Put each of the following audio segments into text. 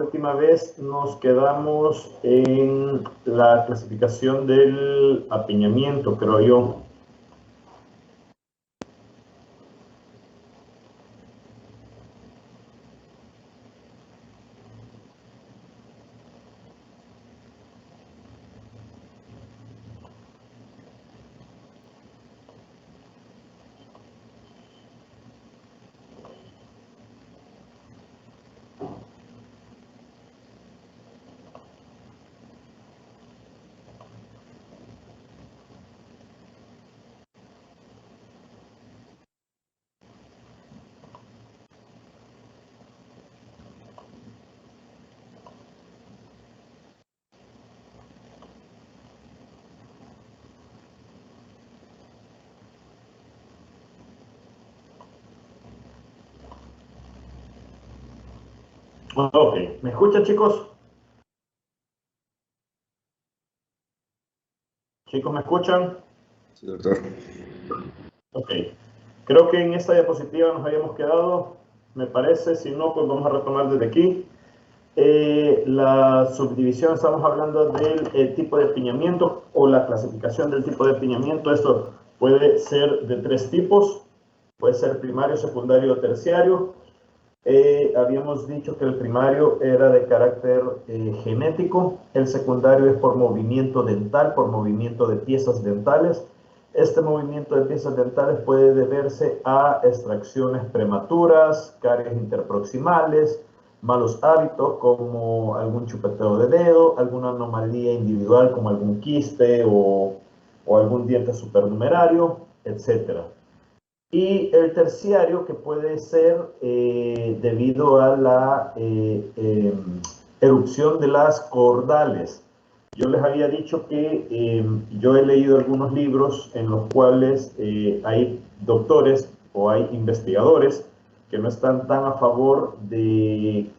última vez nos quedamos en la clasificación del apiñamiento, creo yo. Ok, ¿me escuchan, chicos? ¿Chicos, me escuchan? Sí, doctor. Ok, creo que en esta diapositiva nos habíamos quedado, me parece. Si no, pues vamos a retomar desde aquí. La subdivisión, estamos hablando del tipo de apiñamiento o la clasificación del tipo de apiñamiento. Esto puede ser de 3 tipos, puede ser primario, secundario o terciario. Habíamos dicho que el primario era de carácter genético, el secundario es por movimiento dental, por movimiento de piezas dentales. Este movimiento de piezas dentales puede deberse a extracciones prematuras, caries interproximales, malos hábitos como algún chupeteo de dedo, alguna anomalía individual como algún quiste o algún diente supernumerario, etc. Y el terciario, que puede ser debido a la erupción de las cordales. Yo les había dicho que yo he leído algunos libros en los cuales hay doctores o hay investigadores que no están tan a favor de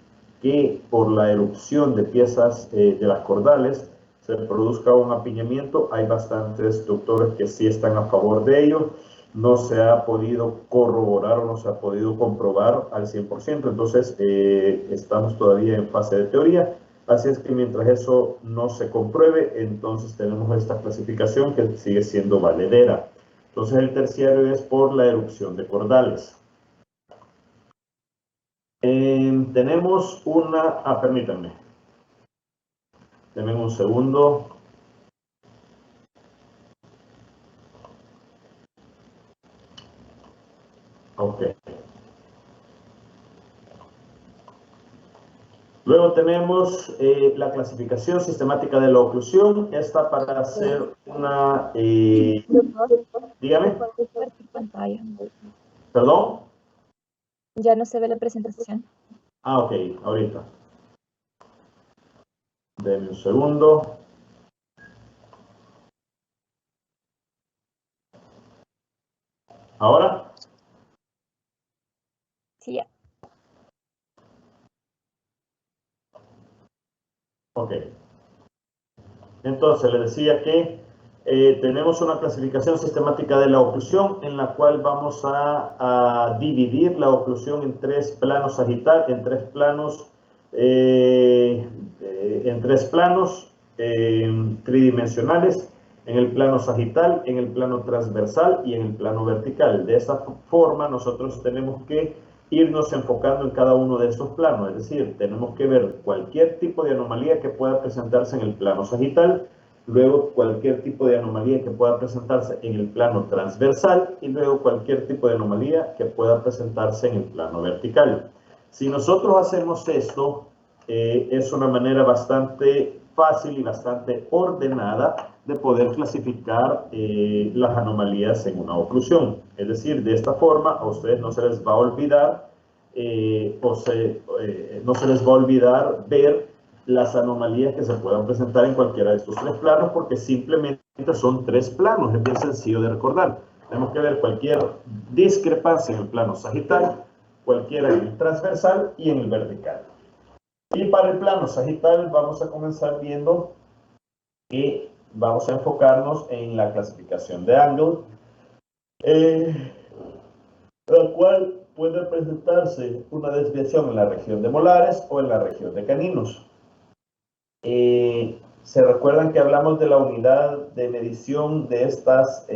que por la erupción de piezas de las cordales se produzca un apiñamiento. Hay bastantes doctores que sí están a favor de ello. No se ha podido corroborar o no se ha podido comprobar al 100%, entonces estamos todavía en fase de teoría. Así es que mientras eso no se compruebe, entonces tenemos esta clasificación que sigue siendo valedera. Entonces el terciario es por la erupción de cordales. Tenemos una... permítanme. Denme un segundo. Ok. Luego tenemos la clasificación sistemática de la oclusión. Esta para hacer una... dígame. ¿Perdón? Ya no se ve la presentación. Ah, ok, ahorita. Denme un segundo. ¿Ahora? Sí, ya. Ok. Entonces, les decía que tenemos una clasificación sistemática de la oclusión en la cual vamos a dividir la oclusión en 3 planos sagital, en 3 planos, tridimensionales, en el plano sagital, en el plano transversal y en el plano vertical. De esta forma, nosotros tenemos que irnos enfocando en cada uno de estos planos, es decir, tenemos que ver cualquier tipo de anomalía que pueda presentarse en el plano sagital, luego cualquier tipo de anomalía que pueda presentarse en el plano transversal y luego cualquier tipo de anomalía que pueda presentarse en el plano vertical. Si nosotros hacemos esto, es una manera bastante fácil y bastante ordenada de poder clasificar las anomalías en una oclusión. Es decir, de esta forma a ustedes no se les va a olvidar no se les va a olvidar ver las anomalías que se puedan presentar en cualquiera de estos 3 planos, porque simplemente son 3 planos, es bien sencillo de recordar. Tenemos que ver cualquier discrepancia en el plano sagital, cualquiera en el transversal y en el vertical. Y para el plano sagital vamos a comenzar viendo que vamos a enfocarnos en la clasificación de Angle, la cual puede presentarse una desviación en la región de molares o en la región de caninos. ¿Se recuerdan que hablamos de la unidad de medición de estas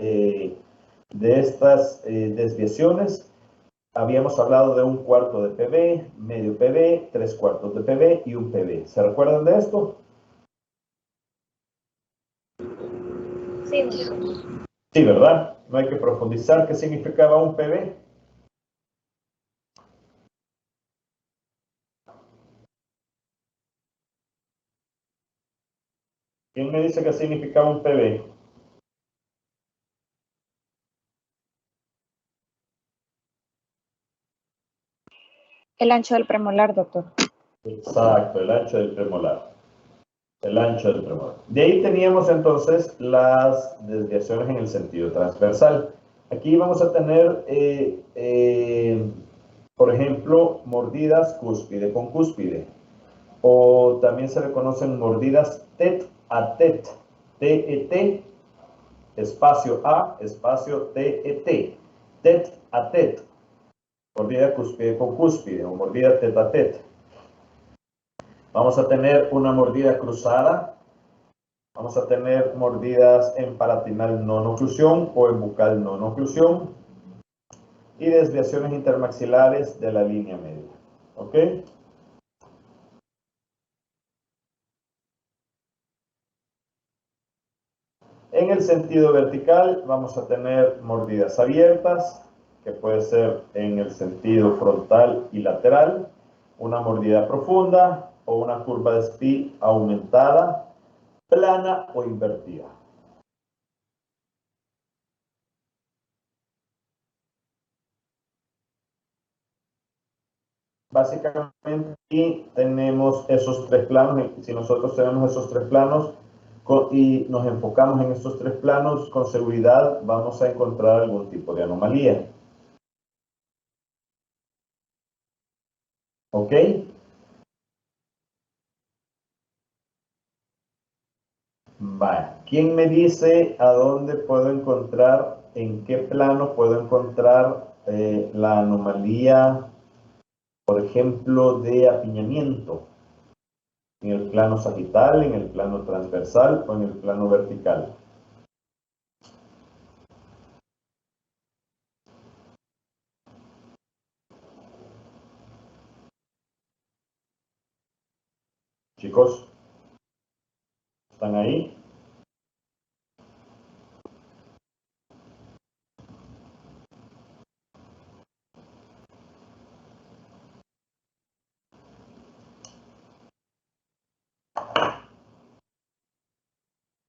desviaciones? Habíamos hablado de 1/4 de PB, medio PB, 3/4 de PB y 1 PB. ¿Se recuerdan de esto? Sí. Sí, ¿verdad? No hay que profundizar qué significaba 1 PB. ¿Quién me dice qué significaba 1 PB? El ancho del premolar, doctor. Exacto, el ancho del premolar. El ancho del premolar. De ahí teníamos entonces las desviaciones en el sentido transversal. Aquí vamos a tener, por ejemplo, mordidas cúspide con cúspide. O también se le conocen mordidas tet a tet. TET, espacio A, espacio TET. Tet a tet. Mordida cúspide con cúspide o mordida tet a tet. Vamos a tener una mordida cruzada. Vamos a tener mordidas en palatinal non-oclusión o en bucal non-oclusión. Y desviaciones intermaxilares de la línea media. ¿Ok? En el sentido vertical vamos a tener mordidas abiertas, que puede ser en el sentido frontal y lateral, una mordida profunda o una curva de Spee aumentada, plana o invertida. Básicamente aquí tenemos esos tres planos. Si nosotros tenemos esos tres planos y nos enfocamos en estos tres planos, con seguridad vamos a encontrar algún tipo de anomalía. ¿Ok? Vale. ¿Quién me dice a dónde puedo encontrar, en qué plano puedo encontrar la anomalía, por ejemplo, de apiñamiento? ¿En el plano sagital, en el plano transversal o en el plano vertical? Chicos, ¿están ahí?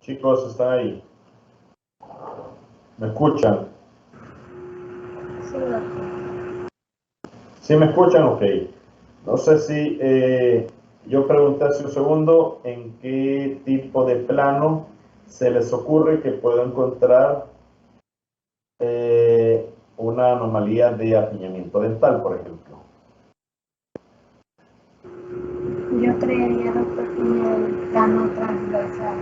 Chicos, ¿están ahí? ¿Me escuchan? Sí, doctor. ¿Sí me escuchan? Ok. No sé si yo pregunté hace un segundo en qué tipo de plano se les ocurre que puedo encontrar una anomalía de apiñamiento dental, por ejemplo. Yo creería, doctor, en el plano transversal.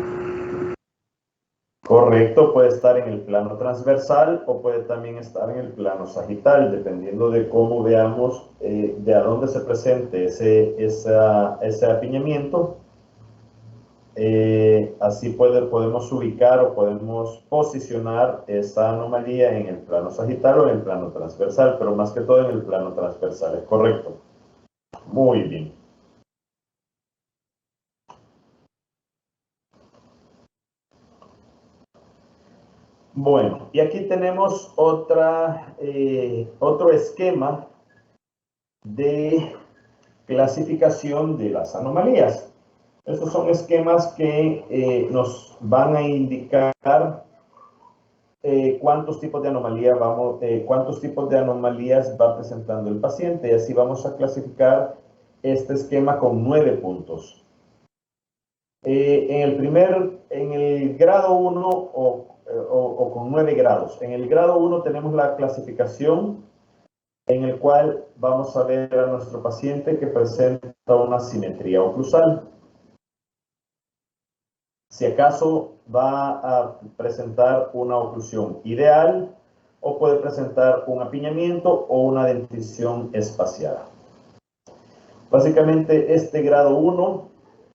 Correcto, puede estar en el plano transversal o puede también estar en el plano sagital, dependiendo de cómo veamos de a dónde se presente ese apiñamiento. Así podemos ubicar o podemos posicionar esa anomalía en el plano sagital o en el plano transversal, pero más que todo en el plano transversal, ¿es correcto? Muy bien. Bueno, y aquí tenemos otro esquema de clasificación de las anomalías. Estos son esquemas que nos van a indicar cuántos tipos de anomalías va presentando el paciente, y así vamos a clasificar este esquema con 9 puntos. En el grado 1 o con 9 grados. En el grado 1 tenemos la clasificación en el cual vamos a ver a nuestro paciente que presenta una simetría oclusal. Si acaso va a presentar una oclusión ideal o puede presentar un apiñamiento o una dentición espaciada. Básicamente este grado 1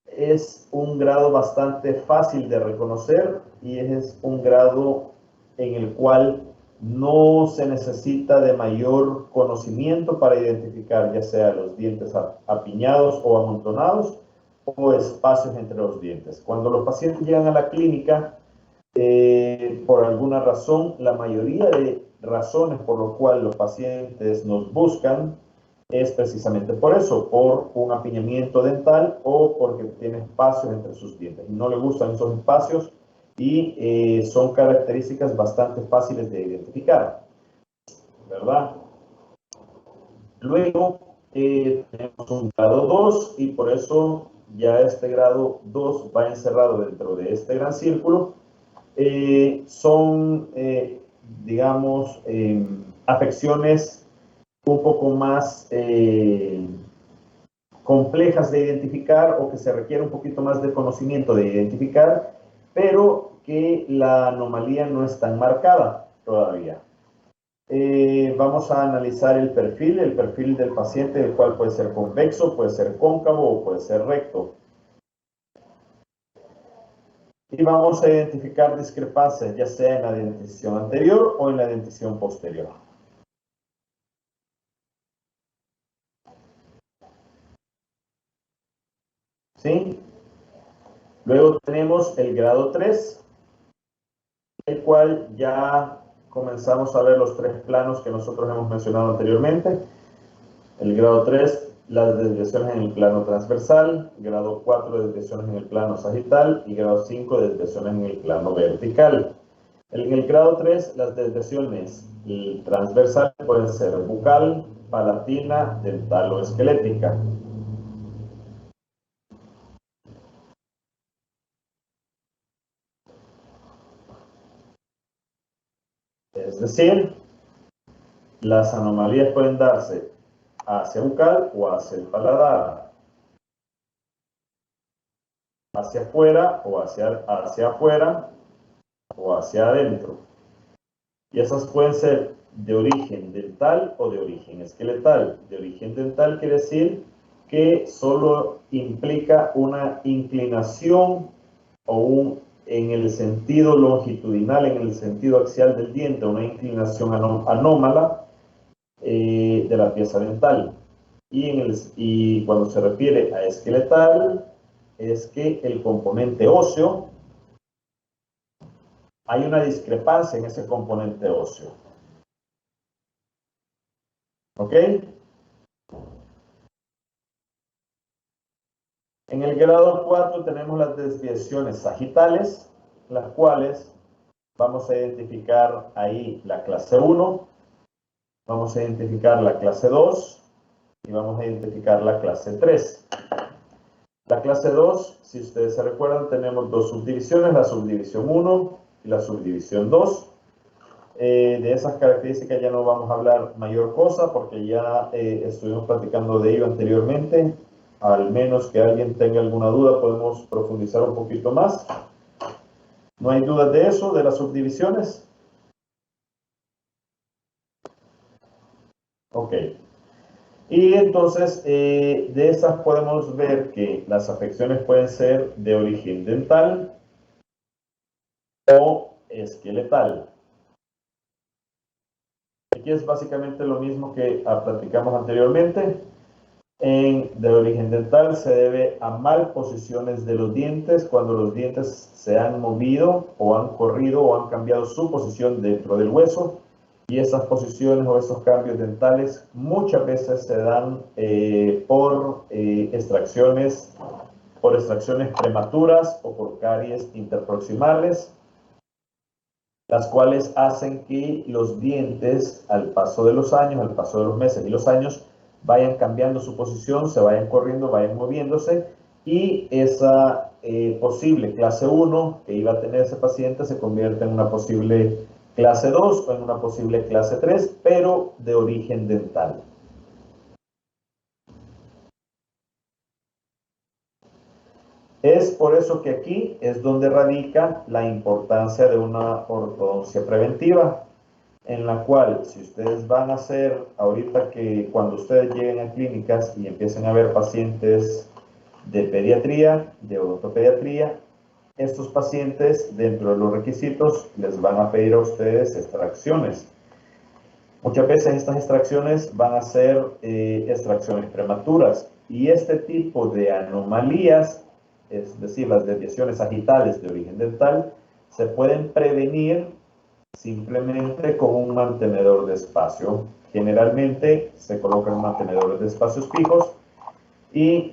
es un grado bastante fácil de reconocer y es un grado en el cual no se necesita de mayor conocimiento para identificar ya sea los dientes apiñados o amontonados o espacios entre los dientes. Cuando los pacientes llegan a la clínica, por alguna razón, la mayoría de razones por las cuales los pacientes nos buscan es precisamente por eso, por un apiñamiento dental o porque tiene espacios entre sus dientes. No le gustan esos espacios y son características bastante fáciles de identificar, ¿verdad? Luego tenemos un grado 2 y por eso ya este grado 2 va encerrado dentro de este gran círculo. Son, digamos, afecciones un poco más complejas de identificar o que se requiere un poquito más de conocimiento de identificar, pero que la anomalía no es tan marcada todavía. Vamos a analizar el perfil del paciente, el cual puede ser convexo, puede ser cóncavo o puede ser recto. Y vamos a identificar discrepancias, ya sea en la dentición anterior o en la dentición posterior. ¿Sí? Luego tenemos el grado 3, el cual ya comenzamos a ver los 3 planos que nosotros hemos mencionado anteriormente. El grado 3, las desviaciones en el plano transversal, grado 4, desviaciones en el plano sagital y grado 5, desviaciones en el plano vertical. En el grado 3, las desviaciones transversales pueden ser bucal, palatina, dental o esquelética. Es decir, las anomalías pueden darse hacia bucal o hacia el paladar, hacia afuera o hacia afuera o hacia adentro. Y esas pueden ser de origen dental o de origen esqueletal. De origen dental quiere decir que solo implica una inclinación o en el sentido longitudinal, en el sentido axial del diente, una inclinación anómala de la pieza dental. Y cuando se refiere a esqueletal, es que el componente óseo, hay una discrepancia en ese componente óseo. ¿Ok? En el grado 4 tenemos las desviaciones sagitales, las cuales vamos a identificar ahí la clase 1, vamos a identificar la clase 2 y vamos a identificar la clase 3. La clase 2, si ustedes se recuerdan, tenemos dos subdivisiones, la subdivisión 1 y la subdivisión 2. De esas características ya no vamos a hablar mayor cosa porque ya estuvimos platicando de ello anteriormente. Al menos que alguien tenga alguna duda, podemos profundizar un poquito más. ¿No hay dudas de eso, de las subdivisiones? Ok. Y entonces, de esas podemos ver que las afecciones pueden ser de origen dental o esqueletal. Aquí es básicamente lo mismo que platicamos anteriormente. De origen dental se debe a malposiciones de los dientes cuando los dientes se han movido o han corrido o han cambiado su posición dentro del hueso, y esas posiciones o esos cambios dentales muchas veces se dan por extracciones prematuras o por caries interproximales, las cuales hacen que los dientes al paso de los años, al paso de los meses y los años, vayan cambiando su posición, se vayan corriendo, vayan moviéndose, y esa posible clase 1 que iba a tener ese paciente se convierte en una posible clase 2 o en una posible clase 3, pero de origen dental. Es por eso que aquí es donde radica la importancia de una ortodoncia preventiva. en la cual si ustedes van a hacer, ahorita que cuando ustedes lleguen a clínicas y empiecen a ver pacientes de pediatría, de odontopediatría, estos pacientes dentro de los requisitos les van a pedir a ustedes extracciones. Muchas veces estas extracciones van a ser extracciones prematuras y este tipo de anomalías, es decir, las desviaciones sagitales de origen dental, se pueden prevenir simplemente con un mantenedor de espacio. Generalmente se colocan mantenedores de espacios fijos y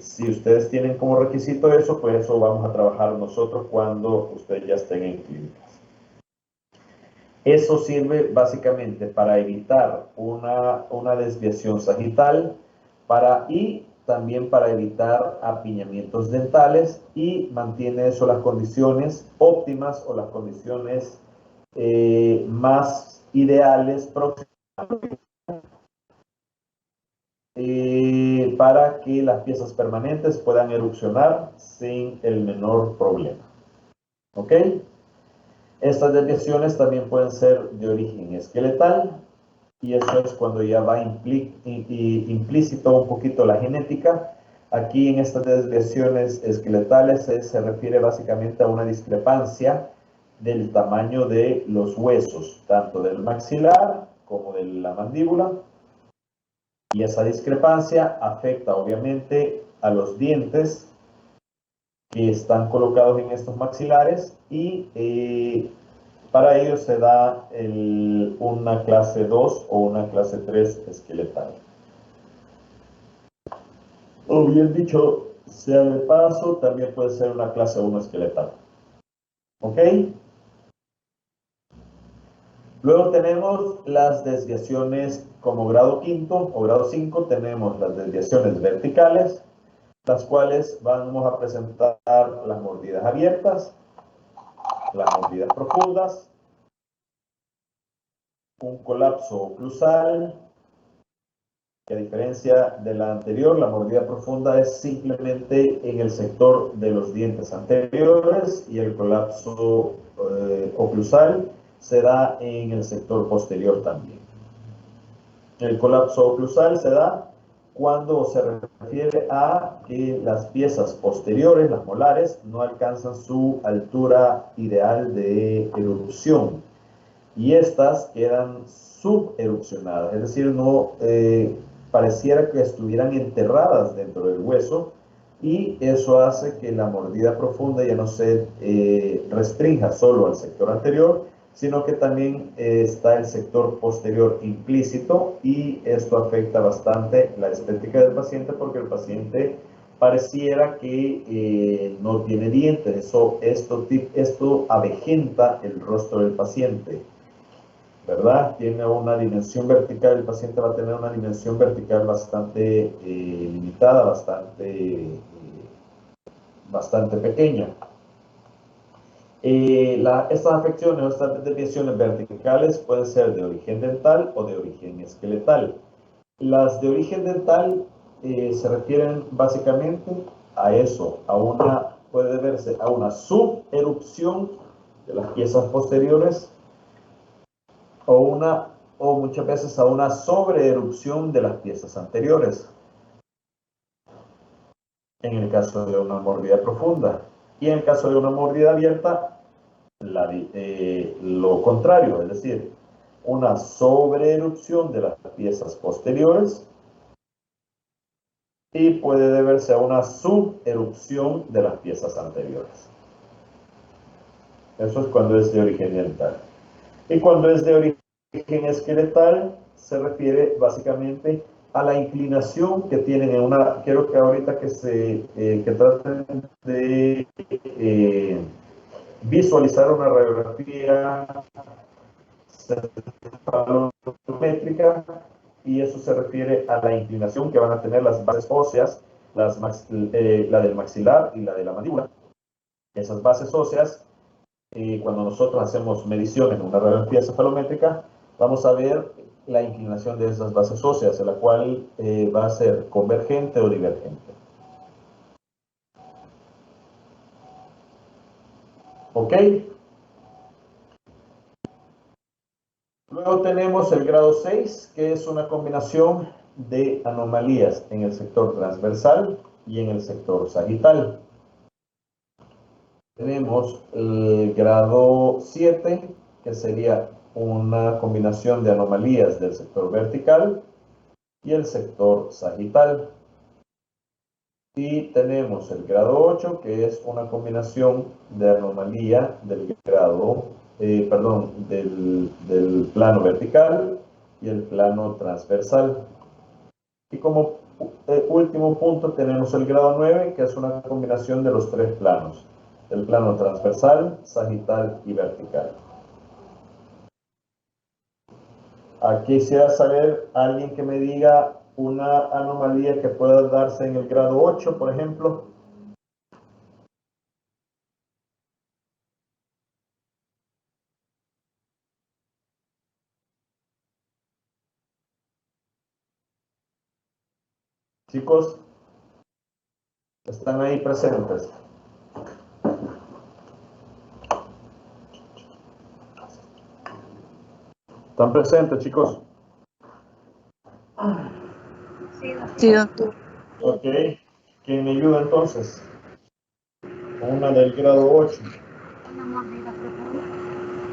si ustedes tienen como requisito eso, pues eso vamos a trabajar nosotros cuando ustedes ya estén en clínicas. Eso sirve básicamente para evitar una desviación sagital y también para evitar apiñamientos dentales y mantiene eso las condiciones óptimas o las condiciones más ideales próximas para que las piezas permanentes puedan erupcionar sin el menor problema. ¿Ok? Estas desviaciones también pueden ser de origen esqueletal y eso es cuando ya va implícito un poquito la genética. Aquí en estas desviaciones esqueletales se refiere básicamente a una discrepancia del tamaño de los huesos, tanto del maxilar como de la mandíbula. Y esa discrepancia afecta obviamente a los dientes que están colocados en estos maxilares y para ello se da una clase 2 o una clase 3 esqueletal. O bien dicho, sea de paso, también puede ser una clase 1 esqueletal. ¿Ok? Luego tenemos las desviaciones como grado quinto o grado 5, tenemos las desviaciones verticales, las cuales vamos a presentar las mordidas abiertas, las mordidas profundas, un colapso oclusal, que a diferencia de la anterior, la mordida profunda es simplemente en el sector de los dientes anteriores y el colapso oclusal se da en el sector posterior también. El colapso oclusal se da cuando se refiere a que las piezas posteriores, las molares, no alcanzan su altura ideal de erupción y estas quedan suberupcionadas, es decir, no pareciera que estuvieran enterradas dentro del hueso y eso hace que la mordida profunda ya no se restrinja solo al sector anterior, sino que también está el sector posterior implícito y esto afecta bastante la estética del paciente porque el paciente pareciera que no tiene dientes. Esto avejenta el rostro del paciente, ¿verdad? Tiene una dimensión vertical, el paciente va a tener una dimensión vertical bastante limitada, bastante pequeña. Estas afecciones o estas desviaciones verticales pueden ser de origen dental o de origen esqueletal. Las de origen dental se refieren básicamente a eso, puede verse a una suberupción de las piezas posteriores o muchas veces a una sobreerupción de las piezas anteriores, en el caso de una mordida profunda. Y en el caso de una mordida abierta, lo contrario, es decir, una sobreerupción de las piezas posteriores y puede deberse a una suberupción de las piezas anteriores. Eso es cuando es de origen dental. Y cuando es de origen esqueletal, se refiere básicamente a la inclinación que tienen en una. Quiero que ahorita que traten de visualizar una radiografía cefalométrica y eso se refiere a la inclinación que van a tener las bases óseas, la del maxilar y la de la mandíbula. Esas bases óseas, cuando nosotros hacemos mediciones en una radiografía cefalométrica, vamos a ver la inclinación de esas bases óseas, en la cual va a ser convergente o divergente. ¿Ok? tenemos el grado 6, que es una combinación de anomalías en el sector transversal y en el sector sagital. Tenemos el grado 7, que sería una combinación de anomalías del sector vertical y el sector sagital. Y tenemos el grado 8, que es una combinación de anomalía del del plano vertical y el plano transversal. Y como último punto tenemos el grado 9, que es una combinación de los tres planos, el plano transversal, sagital y vertical. Aquí quisiera saber alguien que me diga una anomalía que pueda darse en el grado 8, por ejemplo. Chicos, están ahí presentes. ¿Están presentes, chicos? Sí, doctor. Ok. ¿Quién me ayuda entonces? Una del grado 8. Una mordida profunda.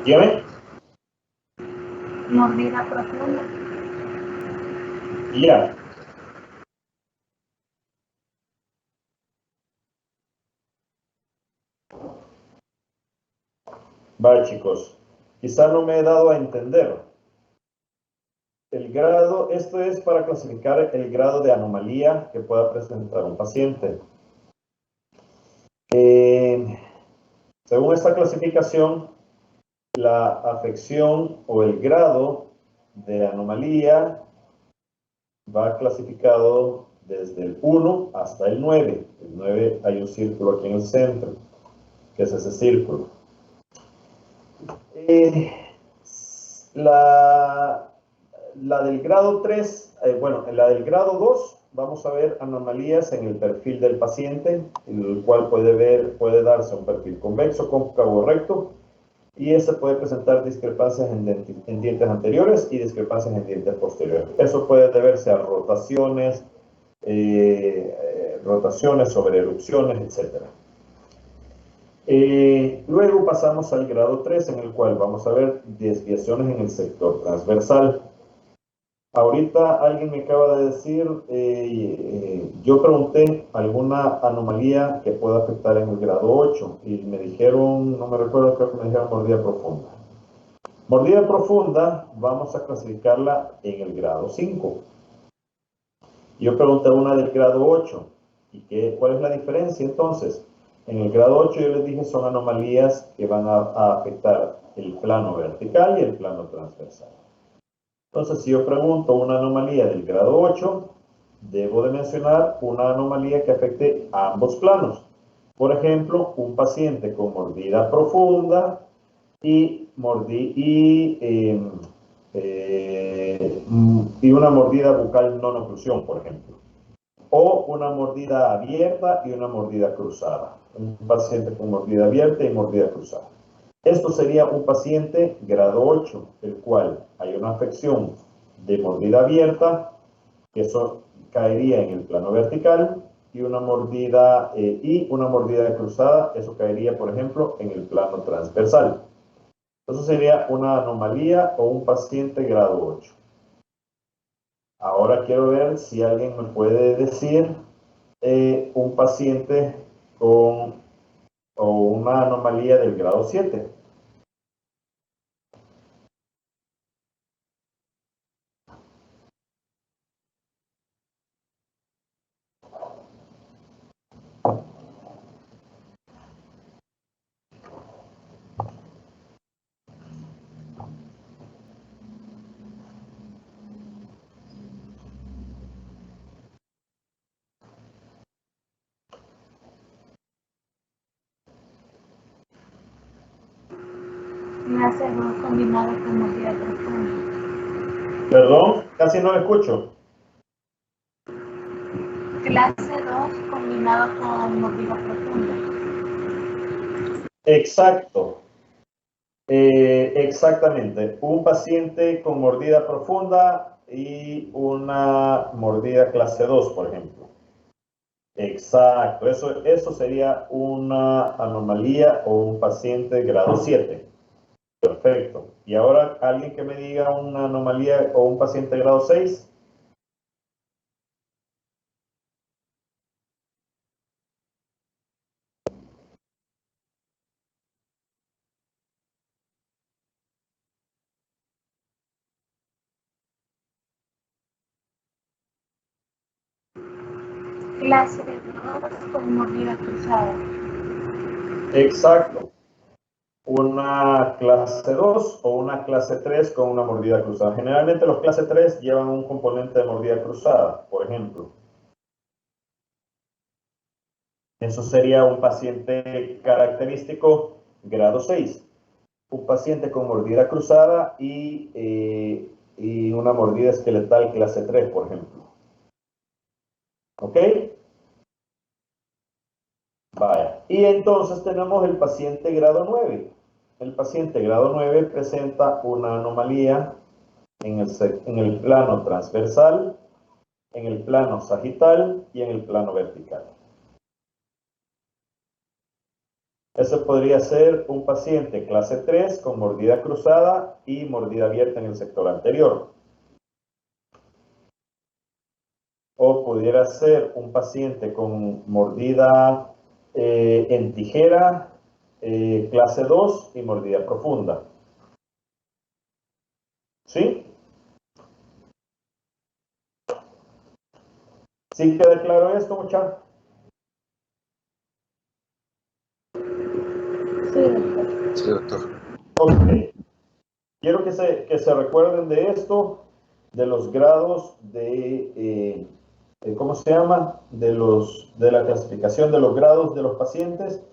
¿Quién? Mordida profunda. Ya. Vale, chicos. Quizá no me he dado a entender. El grado, esto es para clasificar el grado de anomalía que pueda presentar un paciente. Según esta clasificación, la afección o el grado de anomalía va clasificado desde el 1 hasta el 9. El 9 hay un círculo aquí en el centro, que es ese círculo. La del grado 3, en la del grado 2 vamos a ver anomalías en el perfil del paciente, el cual puede darse un perfil convexo, cóncavo o recto, y ese puede presentar discrepancias en dientes anteriores y discrepancias en dientes posteriores. Eso puede deberse a rotaciones sobre erupciones, etc. Luego pasamos al grado 3, en el cual vamos a ver desviaciones en el sector transversal. Ahorita alguien me acaba de decir, yo pregunté alguna anomalía que pueda afectar en el grado 8 y me dijeron, no me recuerdo, creo que me dijeron mordida profunda. Mordida profunda vamos a clasificarla en el grado 5. Yo pregunté una del grado 8. ¿Y cuál es la diferencia entonces? En el grado 8 yo les dije son anomalías que van a afectar el plano vertical y el plano transversal. Entonces, si yo pregunto una anomalía del grado 8, debo de mencionar una anomalía que afecte a ambos planos. Por ejemplo, un paciente con mordida profunda y una mordida bucal no oclusión, por ejemplo. O una mordida abierta y una mordida cruzada. Un paciente con mordida abierta y mordida cruzada. Esto sería un paciente grado 8, el cual hay una afección de mordida abierta, que eso caería en el plano vertical, y una mordida cruzada, eso caería, por ejemplo, en el plano transversal. Eso sería una anomalía o un paciente grado 8. Ahora quiero ver si alguien me puede decir un paciente con una anomalía del grado 7. Clase 2 combinado con mordida profunda. Perdón, casi no lo escucho. Clase 2 combinado con mordida profunda. Exacto. Exactamente, un paciente con mordida profunda y una mordida clase 2, por ejemplo. Exacto, eso sería una anomalía o un paciente grado 7. Perfecto. Y ahora alguien que me diga una anomalía o un paciente grado 6. Clase de 2 con mordida cruzada. Exacto. Una clase 2 o una clase 3 con una mordida cruzada. Generalmente los clase 3 llevan un componente de mordida cruzada, por ejemplo. Eso sería un paciente característico grado 6. Un paciente con mordida cruzada y una mordida esqueletal clase 3, por ejemplo. ¿Ok? Vaya. Y entonces tenemos el paciente grado 9. El paciente grado 9 presenta una anomalía en el plano transversal, en el plano sagital y en el plano vertical. Ese podría ser un paciente clase 3 con mordida cruzada y mordida abierta en el sector anterior. O pudiera ser un paciente con mordida en tijera, clase 2 y mordida profunda. ¿Sí? ¿Sí queda claro esto, muchachos? Sí, doctor. Sí, doctor. Ok. Quiero que se recuerden de esto, de los grados ¿cómo se llama? De la clasificación de los grados de los pacientes,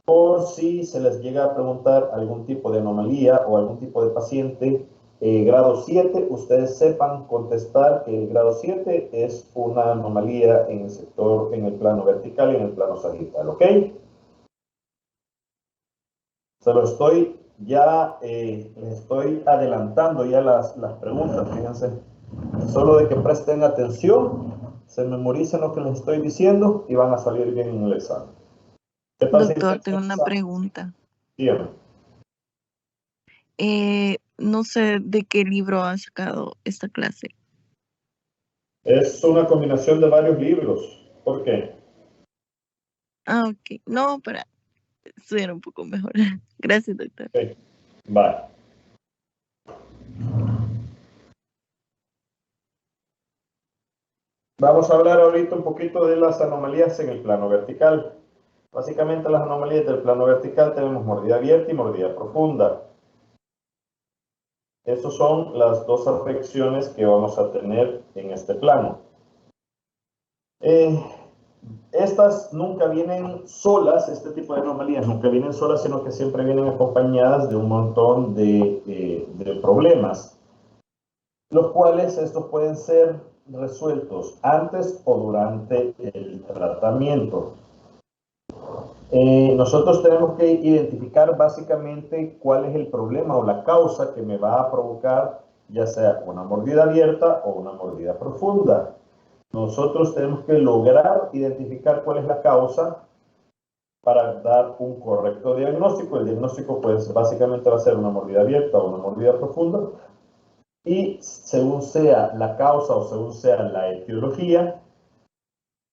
por si se les llega a preguntar algún tipo de anomalía o algún tipo de paciente grado 7, ustedes sepan contestar que el grado 7 es una anomalía en el sector, en el plano vertical y en el plano sagital, ¿ok? Se lo estoy ya, les estoy adelantando ya las preguntas, fíjense. Solo de que presten atención, se memoricen lo que les estoy diciendo y van a salir bien en el examen. ¿Qué tal si Doctor, tengo una pregunta. Dígame. No sé de qué libro ha sacado esta clase. Es una combinación de varios libros. ¿Por qué? Ah, ok. No, para estudiar un poco mejor. Gracias, doctor. Okay. Vale. Vamos a hablar ahorita un poquito de las anomalías en el plano vertical. Básicamente las anomalías del plano vertical tenemos mordida abierta y mordida profunda. Esas son las dos afecciones que vamos a tener en este plano. Estas nunca vienen solas, este tipo de anomalías nunca vienen solas, sino que siempre vienen acompañadas de un montón de problemas, los cuales estos pueden ser resueltos antes o durante el tratamiento. Nosotros tenemos que identificar básicamente cuál es el problema o la causa que me va a provocar ya sea una mordida abierta o una mordida profunda. Nosotros tenemos que lograr identificar cuál es la causa para dar un correcto diagnóstico. El diagnóstico pues básicamente va a ser una mordida abierta o una mordida profunda y según sea la causa o según sea la etiología,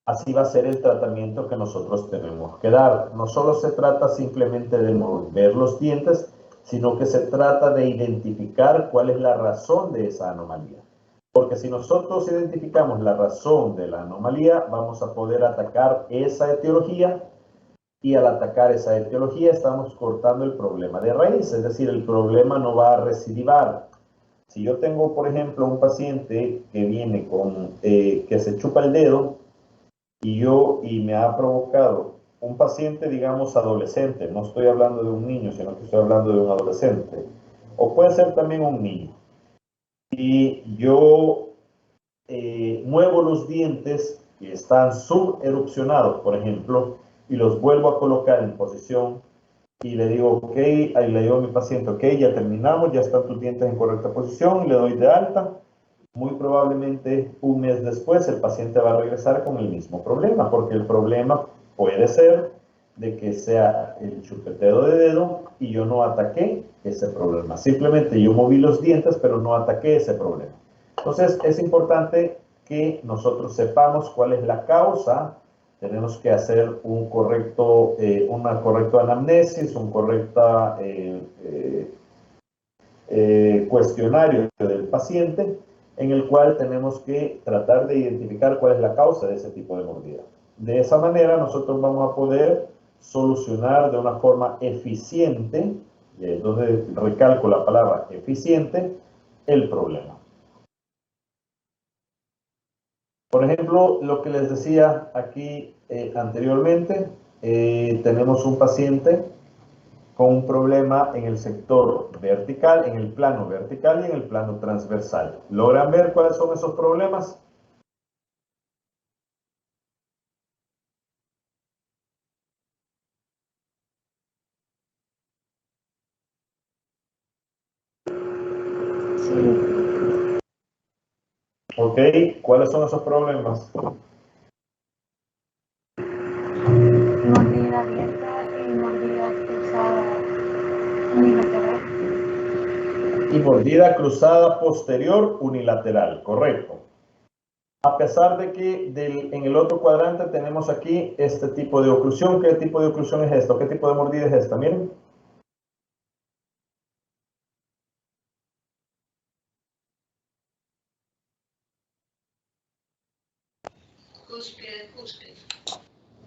así va a ser el tratamiento que nosotros tenemos que dar. No solo se trata simplemente de mover los dientes, sino que se trata de identificar cuál es la razón de esa anomalía. Porque si nosotros identificamos la razón de la anomalía, vamos a poder atacar esa etiología y al atacar esa etiología estamos cortando el problema de raíz, es decir, el problema no va a recidivar. Si yo tengo, por ejemplo, un paciente que viene con, que se chupa el dedo, y me ha provocado un paciente, digamos, adolescente, no estoy hablando de un niño, sino que estoy hablando de un adolescente, o puede ser también un niño, y yo muevo los dientes que están suberupcionados, por ejemplo, y los vuelvo a colocar en posición y le digo, ok, ahí le digo a mi paciente, ok, ya terminamos, ya están tus dientes en correcta posición, le doy de alta. Muy probablemente un mes después el paciente va a regresar con el mismo problema, porque el problema puede ser de que sea el chupeteo de dedo y yo no ataqué ese problema. Simplemente yo moví los dientes, pero no ataqué ese problema. Entonces es importante que nosotros sepamos cuál es la causa. Tenemos que hacer una correcta anamnesis, un correcto cuestionario del paciente, en el cual tenemos que tratar de identificar cuál es la causa de ese tipo de mordida. De esa manera nosotros vamos a poder solucionar de una forma eficiente, y es donde recalco la palabra eficiente, el problema. Por ejemplo, lo que les decía aquí anteriormente, tenemos un paciente con un problema en el sector vertical, en el plano vertical y en el plano transversal. ¿Logran ver cuáles son esos problemas? Sí, Ok, ¿cuáles son esos problemas? mordida abierta y mordida cruzada unilateral. Y mordida cruzada posterior unilateral, correcto. A pesar de que en el otro cuadrante tenemos aquí este tipo de oclusión. ¿Qué tipo de oclusión es esto? ¿Qué tipo de mordida es esta? Miren. Cúspide.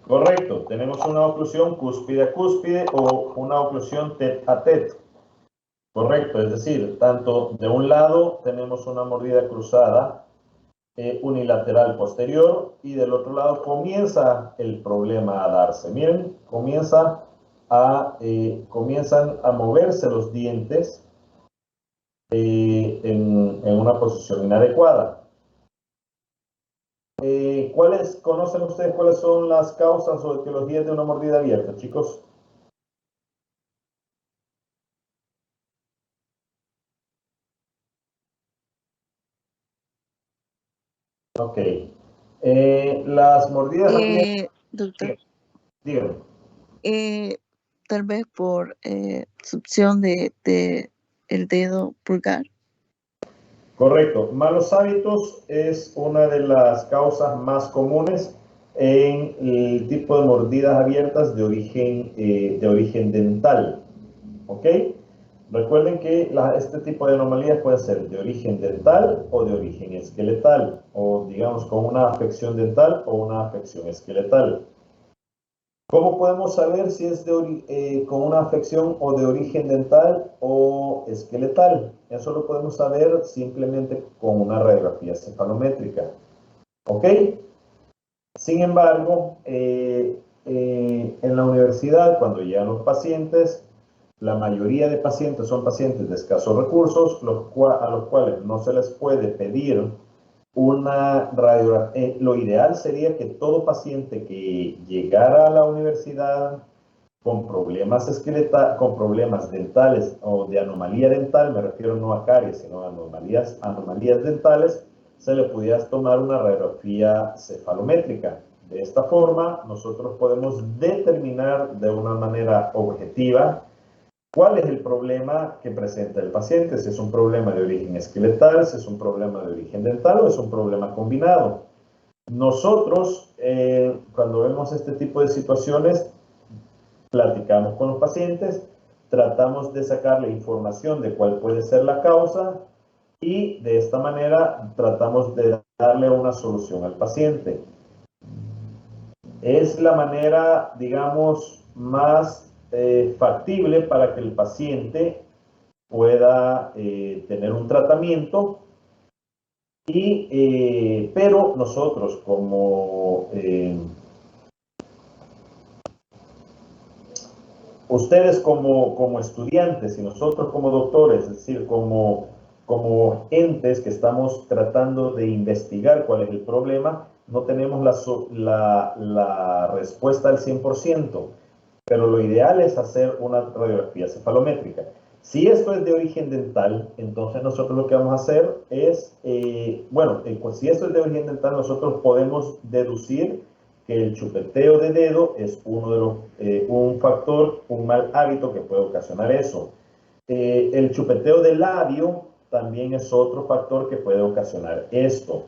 Correcto, tenemos una oclusión cúspide a cúspide o una oclusión tête a tête. Correcto, es decir, tanto de un lado tenemos una mordida cruzada unilateral posterior y del otro lado comienza el problema a darse. Miren, comienzan a moverse los dientes en una posición inadecuada. ¿Conocen ustedes cuáles son las causas o etiologías de una mordida abierta, chicos? Ok. Las mordidas abiertas, Doctor, díganme. tal vez por succión de el dedo pulgar. Correcto. Malos hábitos es una de las causas más comunes en el tipo de mordidas abiertas de origen dental. ¿Ok? Recuerden que este tipo de anomalías pueden ser de origen dental o de origen esqueletal, o digamos con una afección dental o una afección esqueletal. ¿Cómo podemos saber si es con una afección o de origen dental o esqueletal? Eso lo podemos saber simplemente con una radiografía cefalométrica. ¿Ok? Sin embargo, en la universidad, cuando llegan los pacientes, la mayoría de pacientes son pacientes de escasos recursos, a los cuales no se les puede pedir una radiografía. Lo ideal sería que todo paciente que llegara a la universidad con problemas con problemas dentales o de anomalía dental, me refiero no a caries, sino a anomalías dentales, se le pudiera tomar una radiografía cefalométrica. De esta forma, nosotros podemos determinar de una manera objetiva cuál es el problema que presenta el paciente, si es un problema de origen esqueletal, si es un problema de origen dental o es un problema combinado. Nosotros, cuando vemos este tipo de situaciones, platicamos con los pacientes, tratamos de sacarle información de cuál puede ser la causa y de esta manera tratamos de darle una solución al paciente. Es la manera, digamos, más factible para que el paciente pueda tener un tratamiento, pero nosotros como ustedes como estudiantes y nosotros como doctores, es decir, como entes que estamos tratando de investigar cuál es el problema, no tenemos la respuesta al 100%. pero lo ideal es hacer una radiografía cefalométrica. Si esto es de origen dental, entonces nosotros lo que vamos a hacer es, pues si esto es de origen dental, nosotros podemos deducir que el chupeteo de dedo es un factor, un mal hábito que puede ocasionar eso. El chupeteo de labio también es otro factor que puede ocasionar esto.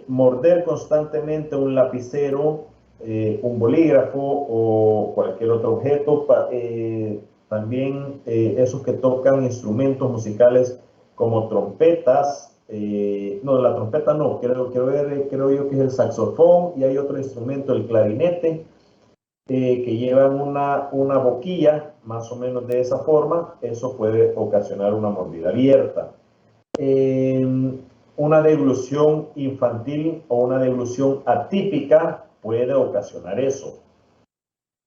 Morder constantemente un lapicero, un bolígrafo o cualquier otro objeto, también esos que tocan instrumentos musicales como trompetas, no, la trompeta no, creo yo que es el saxofón, y hay otro instrumento, el clarinete, que llevan una boquilla más o menos de esa forma. Eso puede ocasionar una mordida abierta. Una deglución infantil o una deglución atípica puede ocasionar eso.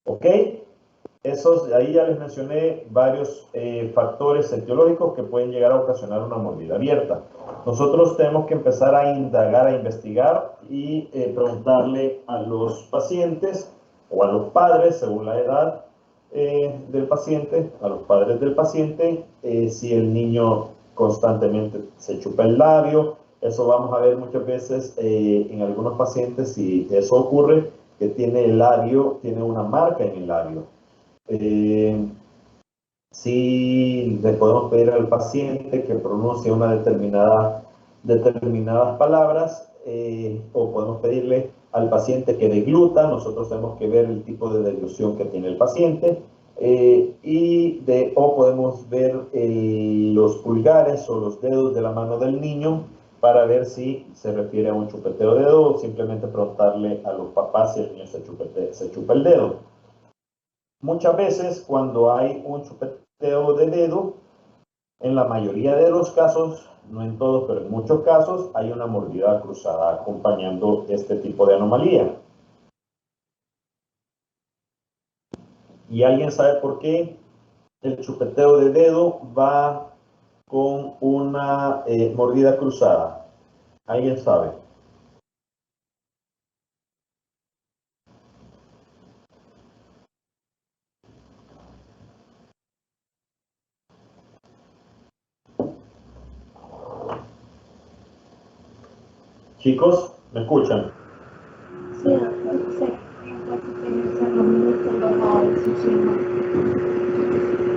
¿Ok? Ahí ya les mencioné varios factores etiológicos que pueden llegar a ocasionar una mordida abierta. Nosotros tenemos que empezar a indagar, a investigar y preguntarle a los pacientes o a los padres, según la edad del paciente, a los padres del paciente, si el niño constantemente se chupa el labio. Eso vamos a ver muchas veces en algunos pacientes, si eso ocurre, que tiene el labio, tiene una marca en el labio. Si le podemos pedir al paciente que pronuncie una determinadas palabras, o podemos pedirle al paciente que degluta. Nosotros tenemos que ver el tipo de deglución que tiene el paciente, o podemos ver los pulgares o los dedos de la mano del niño para ver si se refiere a un chupeteo de dedo, o simplemente preguntarle a los papás si el niño se chupa el dedo. Muchas veces cuando hay un chupeteo de dedo, en la mayoría de los casos, no en todos, pero en muchos casos, hay una mordida cruzada acompañando este tipo de anomalía. ¿Y alguien sabe por qué el chupeteo de dedo va con una mordida cruzada? ¿Alguien sabe? Chicos, ¿me escuchan? Sí, doctor, sé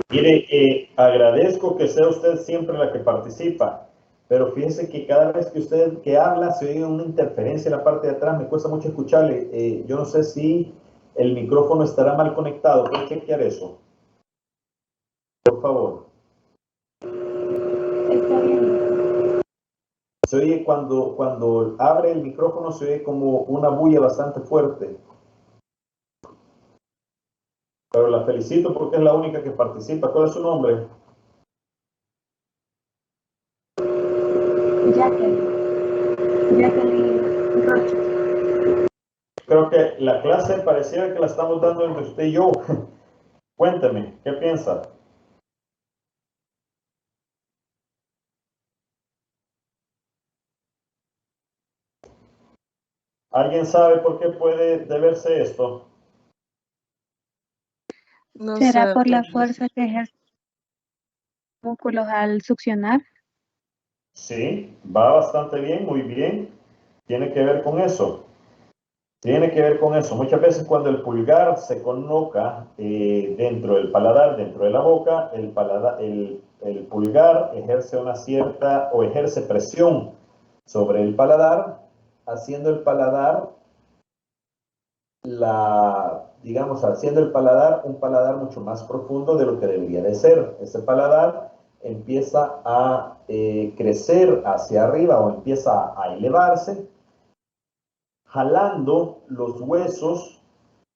Mire, agradezco que sea usted siempre la que participa, pero fíjese que cada vez que usted que habla se oye una interferencia en la parte de atrás. Me cuesta mucho escucharle. Yo no sé si el micrófono estará mal conectado. ¿Puede chequear eso? Por favor. está bien. Se oye cuando abre el micrófono, se oye como una bulla bastante fuerte. Pero la felicito porque es la única que participa. ¿Cuál es su nombre? Jacqueline Rocha. Creo que la clase pareciera que la estamos dando entre usted y yo. Cuénteme, ¿qué piensa? ¿Alguien sabe por qué puede deberse esto? No ¿Será sé, por la doctor. fuerza que ejercen los músculos al succionar? Sí, va bastante bien, muy bien. Tiene que ver con eso. Tiene que ver con eso. Muchas veces cuando el pulgar se coloca dentro del paladar, dentro de la boca, el pulgar ejerce una cierta o ejerce presión sobre el paladar, haciendo el paladar haciendo el paladar un paladar mucho más profundo de lo que debería de ser. Ese paladar empieza a crecer hacia arriba o empieza a elevarse, jalando los huesos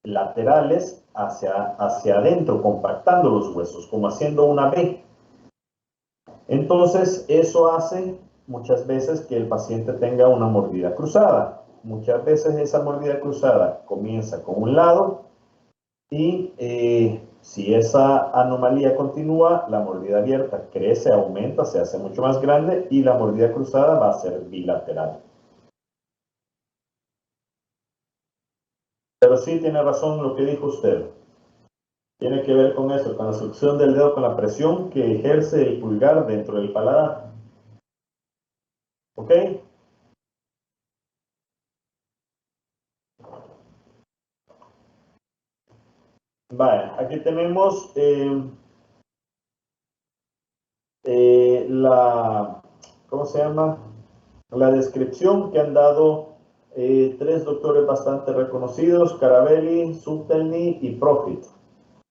laterales hacia adentro, compactando los huesos, como haciendo una V. Entonces, eso hace muchas veces que el paciente tenga una mordida cruzada. Muchas veces esa mordida cruzada comienza con un lado y si esa anomalía continúa, la mordida abierta crece, aumenta, se hace mucho más grande y la mordida cruzada va a ser bilateral. Pero sí tiene razón lo que dijo usted. Tiene que ver con eso, con la succión del dedo, con la presión que ejerce el pulgar dentro del paladar. ¿Ok? Vale, aquí tenemos ¿cómo se llama? La descripción que han dado tres doctores bastante reconocidos, Carabelli, Subtelny y Profit.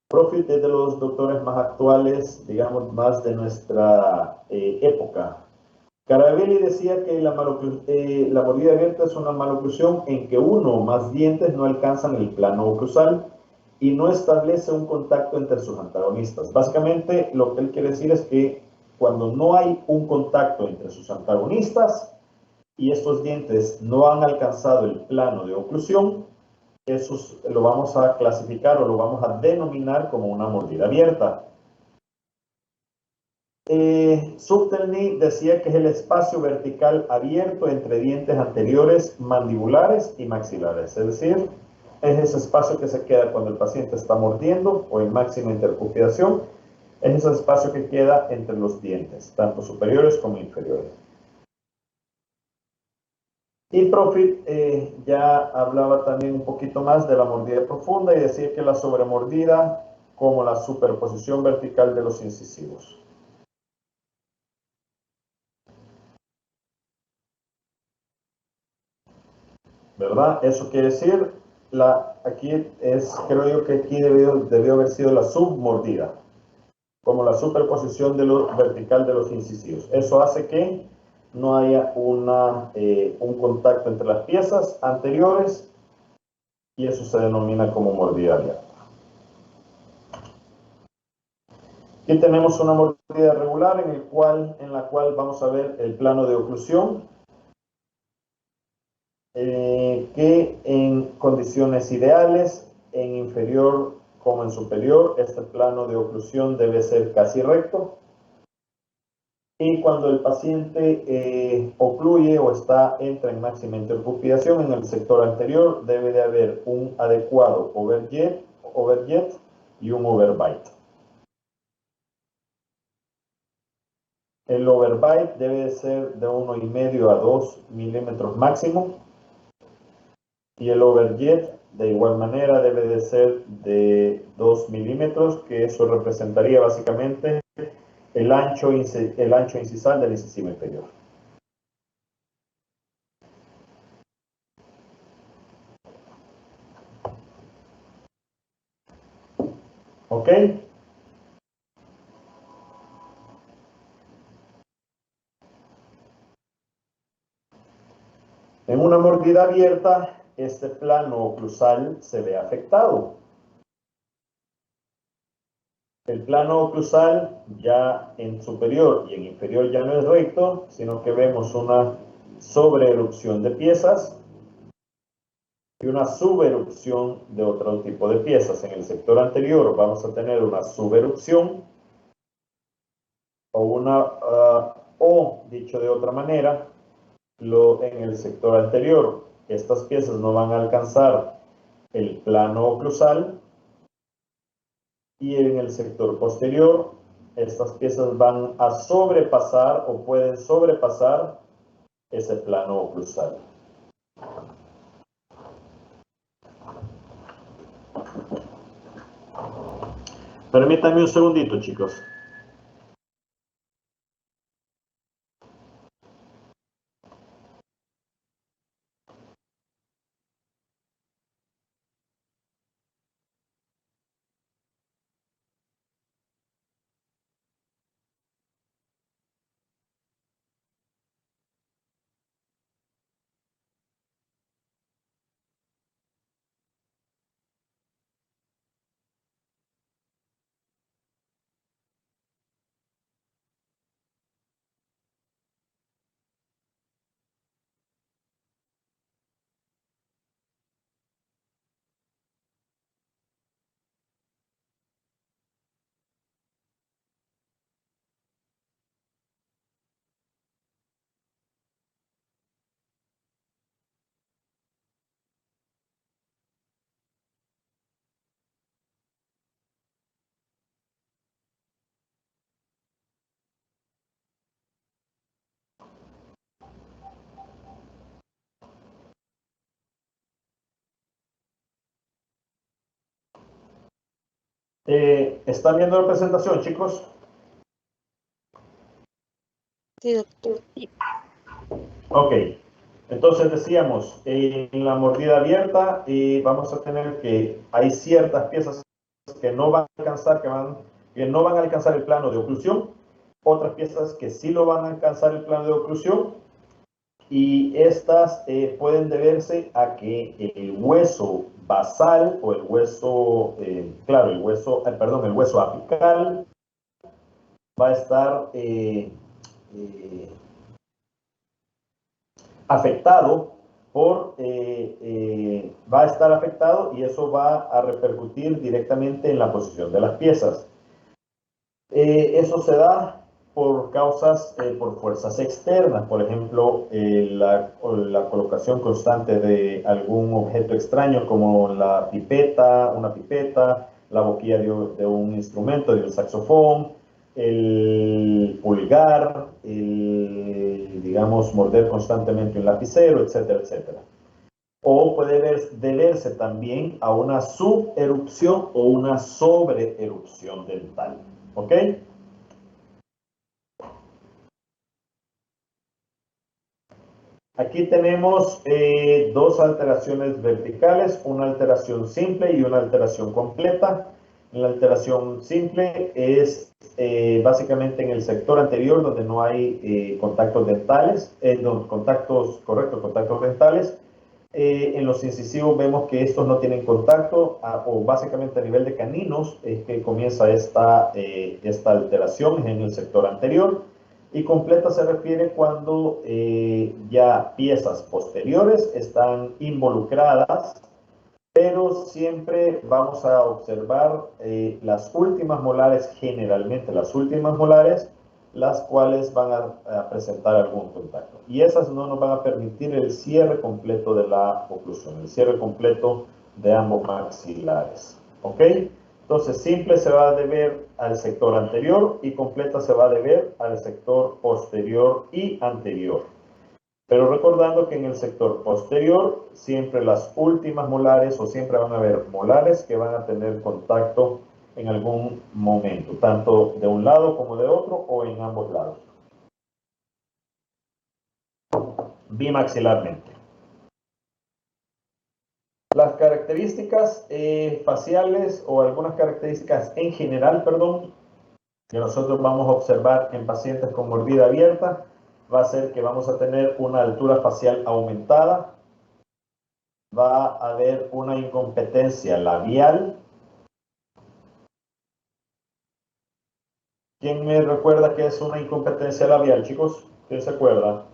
Profit es de los doctores más actuales, digamos, más de nuestra época. Carabelli decía que la mordida abierta es una maloclusión en que uno o más dientes no alcanzan el plano oclusal y no establece un contacto entre sus antagonistas. Básicamente, lo que él quiere decir es que cuando no hay un contacto entre sus antagonistas y estos dientes no han alcanzado el plano de oclusión, eso lo vamos a clasificar o lo vamos a denominar como una mordida abierta. Subtelny decía que es el espacio vertical abierto entre dientes anteriores mandibulares y maxilares, es decir, es ese espacio que se queda cuando el paciente está mordiendo o en máxima intercupidación, es ese espacio que queda entre los dientes, tanto superiores como inferiores. Y Profit ya hablaba también un poquito más de la mordida profunda y decía que la sobremordida como la superposición vertical de los incisivos. ¿Verdad? Eso quiere decir, creo yo que aquí debió haber sido la submordida, como la superposición vertical de los incisivos. Eso hace que no haya un contacto entre las piezas anteriores y eso se denomina como mordida abierta. Aquí tenemos una mordida regular en la cual vamos a ver el plano de oclusión, que en condiciones ideales, en inferior como en superior, este plano de oclusión debe ser casi recto. Y cuando el paciente ocluye o entra en máxima intercupidación en el sector anterior, debe de haber un adecuado overjet y un overbite. El overbite debe ser de 1,5 a 2 milímetros máximo. Y el overjet, de igual manera, debe de ser de 2 milímetros, que eso representaría básicamente el ancho incisal del incisivo inferior. ¿Ok? En una mordida abierta, este plano oclusal se ve afectado. El plano oclusal ya en superior y en inferior ya no es recto, sino que vemos una sobreerupción de piezas y una suberupción de otro tipo de piezas. En el sector anterior vamos a tener una suberupción o dicho de otra manera, en el sector anterior estas piezas no van a alcanzar el plano oclusal y en el sector posterior estas piezas van a sobrepasar o pueden sobrepasar ese plano oclusal. Permítanme un segundito, chicos. ¿Están viendo la presentación, chicos? Sí, doctor. Ok. Entonces decíamos, en la mordida abierta vamos a tener que hay ciertas piezas que no van a alcanzar, que no van a alcanzar el plano de oclusión, otras piezas que sí lo van a alcanzar el plano de oclusión, y estas pueden deberse a que el hueso basal o el hueso, claro, el hueso apical va a estar afectado va a estar afectado, y eso va a repercutir directamente en la posición de las piezas. Eso se da por causas, por fuerzas externas, por ejemplo, la colocación constante de algún objeto extraño como una pipeta, la boquilla de un instrumento, de un saxofón, el pulgar, digamos, morder constantemente un lapicero, etcétera, etcétera. O puede deberse también a una suberupción o una sobreerupción dental. ¿Ok? Aquí tenemos dos alteraciones verticales, una alteración simple y una alteración completa. La alteración simple es básicamente en el sector anterior, donde no hay contactos dentales, contactos dentales. En los incisivos vemos que estos no tienen contacto, o básicamente a nivel de caninos es que comienza esta alteración en el sector anterior. Y completa se refiere cuando ya piezas posteriores están involucradas, pero siempre vamos a observar las últimas molares, generalmente las últimas molares, las cuales van a presentar algún contacto. Y esas no nos van a permitir el cierre completo de la oclusión, el cierre completo de ambos maxilares. ¿Ok? Entonces, simple se va a deber al sector anterior y completa se va a deber al sector posterior y anterior. Pero recordando que en el sector posterior, siempre las últimas molares, o siempre van a haber molares que van a tener contacto en algún momento, tanto de un lado como de otro, o en ambos lados. Bimaxilarmente. Las características faciales, o algunas características en general, perdón, que nosotros vamos a observar en pacientes con mordida abierta, va a ser que vamos a tener una altura facial aumentada, va a haber una incompetencia labial. ¿Quién me recuerda qué es una incompetencia labial, chicos? ¿Quién se acuerda?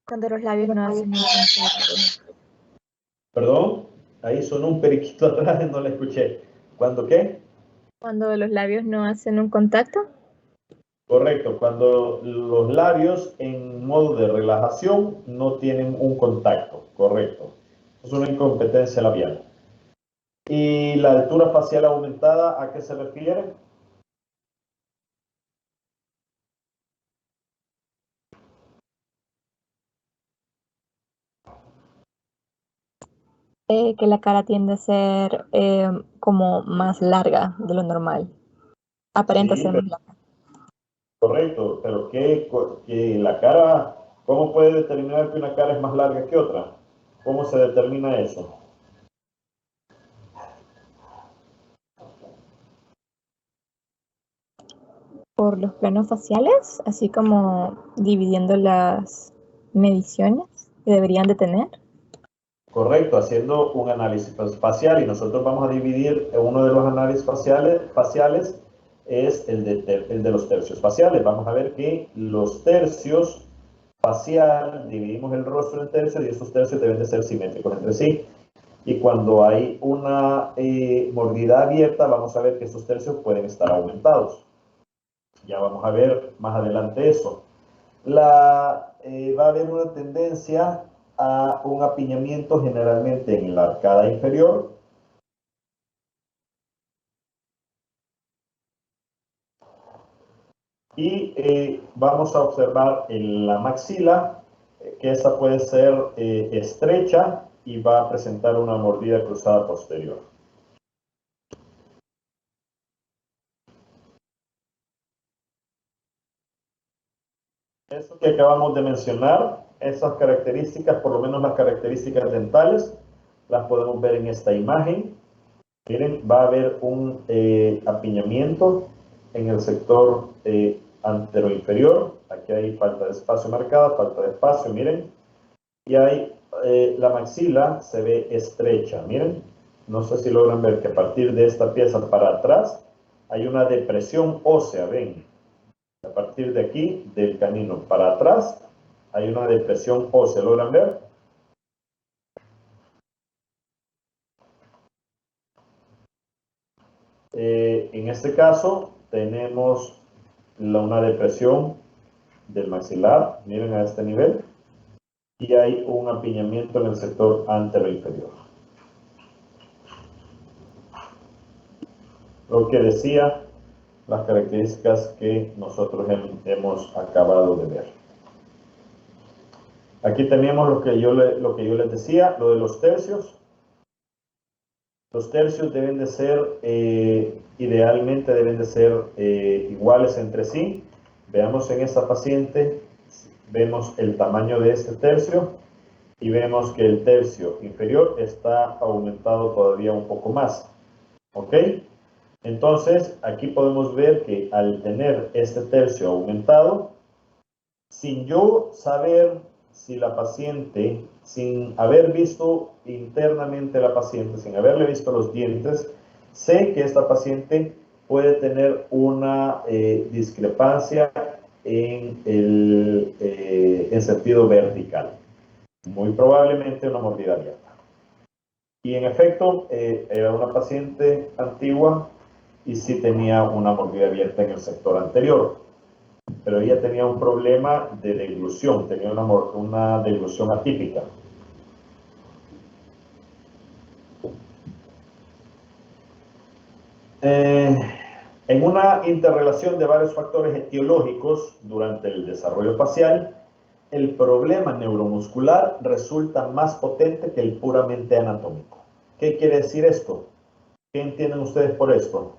Cuando los labios no hacen un contacto. Perdón, ahí sonó un periquito atrás, no le escuché. ¿Cuándo qué? Cuando los labios no hacen un contacto. Correcto, cuando los labios en modo de relajación no tienen un contacto, correcto. Es una incompetencia labial. ¿Y la altura facial aumentada a qué se refiere? Que la cara tiende a ser como más larga de lo normal. Aparenta Sí, ser más larga. correcto, pero que la cara, ¿cómo puede determinar que una cara es más larga que otra? ¿Cómo se determina eso? Por los planos faciales, así como dividiendo las mediciones que deberían de tener. Correcto, haciendo un análisis facial, y nosotros vamos a dividir uno de los análisis faciales es el de los tercios faciales. Vamos a ver que los tercios facial, dividimos el rostro en tercios, y esos tercios deben de ser simétricos entre sí. Y cuando hay una mordida abierta, vamos a ver que esos tercios pueden estar aumentados. Ya vamos a ver más adelante eso. Va a haber una tendencia a un apiñamiento generalmente en la arcada inferior. Y vamos a observar en la maxila que esta puede ser estrecha y va a presentar una mordida cruzada posterior. Eso que acabamos de mencionar, esas características, por lo menos las características dentales, las podemos ver en esta imagen. Miren, va a haber un apiñamiento en el sector anteroinferior. Aquí hay falta de espacio marcada, falta de espacio, miren. Y hay la maxila se ve estrecha, miren. No sé si logran ver que a partir de esta pieza para atrás hay una depresión ósea, ven. A partir de aquí, del canino para atrás, hay una depresión ósea, ¿logran ver? En este caso, tenemos una depresión del maxilar, miren a este nivel, y hay un apiñamiento en el sector anteroinferior. Lo que decía, las características que nosotros hemos acabado de ver. Aquí tenemos lo que yo les decía, lo de los tercios. Los tercios deben de ser, idealmente deben de ser iguales entre sí. Veamos en esta paciente, vemos el tamaño de este tercio y vemos que el tercio inferior está aumentado todavía un poco más. ¿Ok? Entonces, aquí podemos ver que al tener este tercio aumentado, sin yo saber si la paciente, sin haber visto internamente a la paciente, sin haberle visto los dientes, sé que esta paciente puede tener una discrepancia en sentido vertical. Muy probablemente una mordida abierta. Y en efecto, era una paciente antigua y sí tenía una mordida abierta en el sector anterior. Pero ella tenía un problema de deglución, tenía una deglución atípica. En una interrelación de varios factores etiológicos durante el desarrollo facial, el problema neuromuscular resulta más potente que el puramente anatómico. ¿Qué quiere decir esto? ¿Qué entienden ustedes por esto?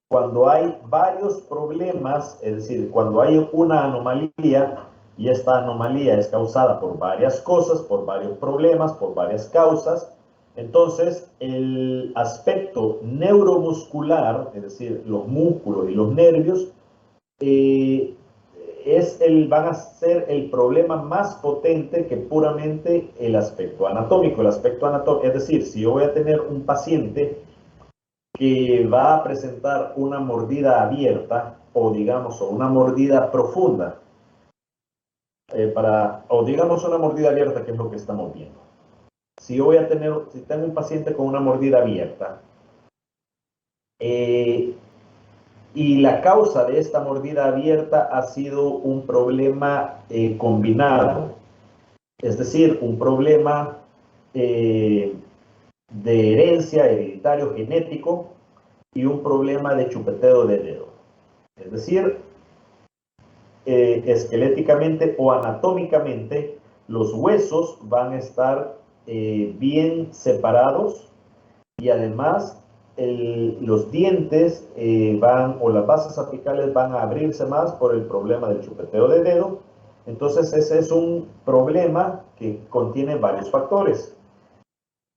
Cuando hay varios problemas, es decir, cuando hay una anomalía, y esta anomalía es causada por varias cosas, por varios problemas, por varias causas, entonces el aspecto neuromuscular, es decir, los músculos y los nervios, van a ser el problema más potente que puramente el aspecto anatómico. El aspecto anatómico, es decir, si yo voy a tener un paciente que va a presentar una mordida abierta o digamos una mordida profunda, o digamos una mordida abierta, que es lo que estamos viendo. Si tengo un paciente con una mordida abierta y la causa de esta mordida abierta ha sido un problema combinado, es decir, un problema de herencia, hereditario, genético, y un problema de chupeteo de dedo. Es decir, esqueléticamente o anatómicamente, los huesos van a estar bien separados y además los dientes o las bases apicales van a abrirse más por el problema del chupeteo de dedo. Entonces ese es un problema que contiene varios factores.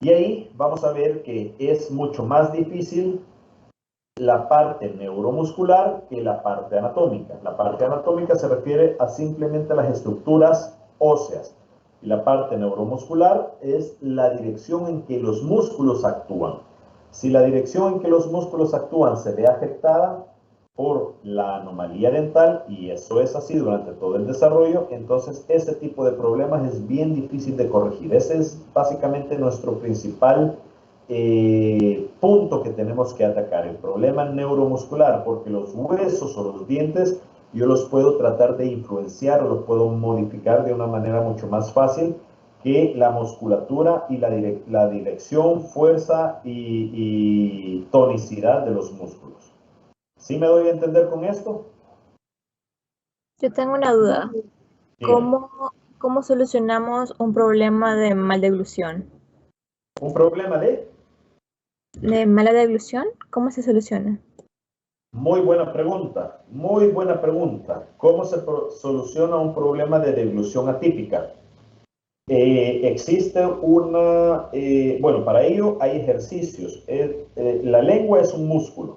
Y ahí vamos a ver que es mucho más difícil la parte neuromuscular que la parte anatómica. La parte anatómica se refiere a simplemente las estructuras óseas. Y la parte neuromuscular es la dirección en que los músculos actúan. Si la dirección en que los músculos actúan se ve afectada por la anomalía dental, y eso es así durante todo el desarrollo, entonces ese tipo de problemas es bien difícil de corregir. Ese es básicamente nuestro principal punto que tenemos que atacar, el problema neuromuscular, porque los huesos o los dientes yo los puedo tratar de influenciar o los puedo modificar de una manera mucho más fácil que la musculatura y la dirección, fuerza y tonicidad de los músculos. ¿Sí me doy a entender con esto? Yo tengo una duda. ¿Cómo solucionamos un problema de maldeglución? ¿Un problema de? ¿De mala deglución? ¿Cómo se soluciona? Muy buena pregunta, muy buena pregunta. ¿Cómo se soluciona un problema de deglución atípica? Existe bueno, para ello hay ejercicios. La lengua es un músculo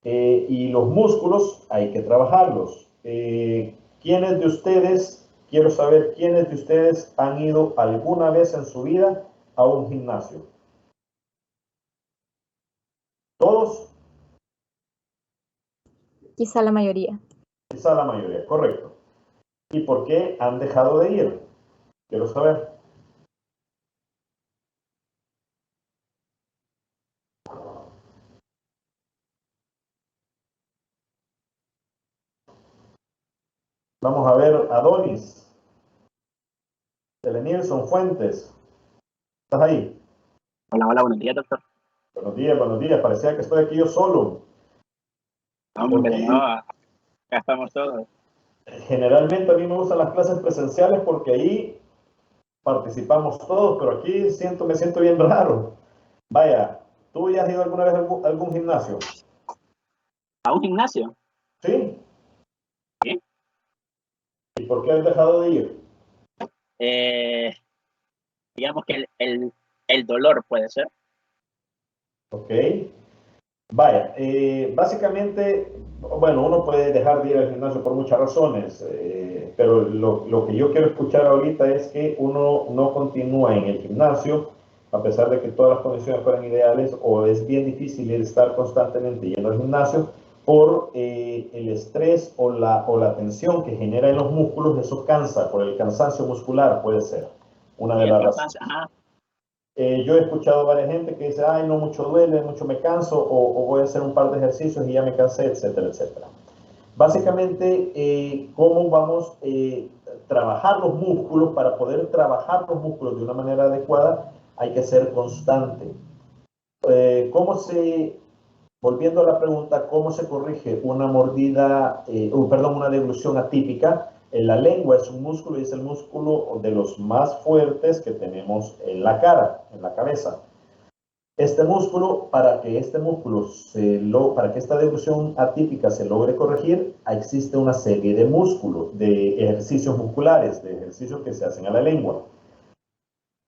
y los músculos hay que trabajarlos. ¿Quiénes de ustedes, quiero saber, quiénes de ustedes han ido alguna vez en su vida a un gimnasio? ¿Todos? Quizá la mayoría. Quizá la mayoría, correcto. ¿Y por qué han dejado de ir? Quiero saber. Vamos a ver, Adonis, Telenilson Fuentes, ¿estás ahí? Hola, hola, buenos días, doctor. Buenos días, buenos días. Parecía que estoy aquí yo solo. Hombre, Porque no, acá estamos todos. generalmente a mí me gustan las clases presenciales porque ahí participamos todos, pero aquí me siento bien raro. Vaya, ¿tú ya has ido alguna vez a algún gimnasio? ¿A un gimnasio? ¿Sí? Sí. ¿Y por qué has dejado de ir? Digamos que el dolor puede ser. Ok. Vaya, básicamente, bueno, uno puede dejar de ir al gimnasio por muchas razones, pero lo que yo quiero escuchar ahorita es que uno no continúa en el gimnasio, a pesar de que todas las condiciones fueran ideales, o es bien difícil estar constantemente yendo al gimnasio por el estrés o la tensión que genera en los músculos. Eso cansa, por el cansancio muscular puede ser una de Y el las razones. cansancio, ajá. Yo he escuchado a varias gente que dice, ay, no, mucho duele, mucho me canso, o voy a hacer un par de ejercicios y ya me cansé, etcétera, etcétera. Básicamente, ¿cómo vamos a trabajar los músculos? Para poder trabajar los músculos de una manera adecuada, hay que ser constante. Volviendo a la pregunta, ¿cómo se corrige una mordida, perdón, una deglución atípica? La lengua es un músculo y es el músculo de los más fuertes que tenemos en la cara, en la cabeza. Este músculo, para que para que esta deglución atípica se logre corregir, existe una serie de músculos, de ejercicios musculares, de ejercicios que se hacen a la lengua.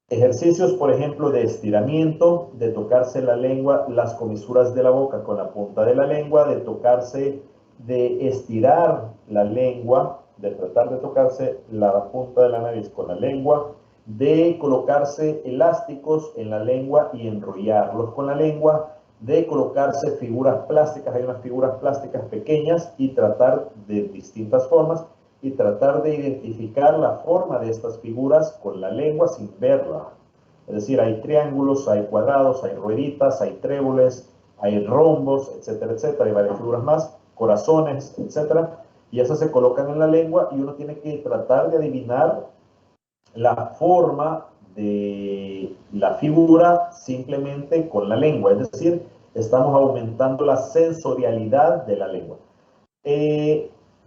Ejercicios, por ejemplo, de estiramiento, de tocarse la lengua, las comisuras de la boca con la punta de la lengua, de estirar la lengua, de tratar de tocarse la punta de la nariz con la lengua, de colocarse elásticos en la lengua y enrollarlos con la lengua, de colocarse figuras plásticas, hay unas figuras plásticas pequeñas y tratar de distintas formas y tratar de identificar la forma de estas figuras con la lengua sin verla. Es decir, hay triángulos, hay cuadrados, hay rueditas, hay tréboles, hay rombos, etcétera, etcétera. Hay varias figuras más, corazones, etcétera. Y esas se colocan en la lengua y uno tiene que tratar de adivinar la forma de la figura simplemente con la lengua. Es decir, estamos aumentando la sensorialidad de la lengua.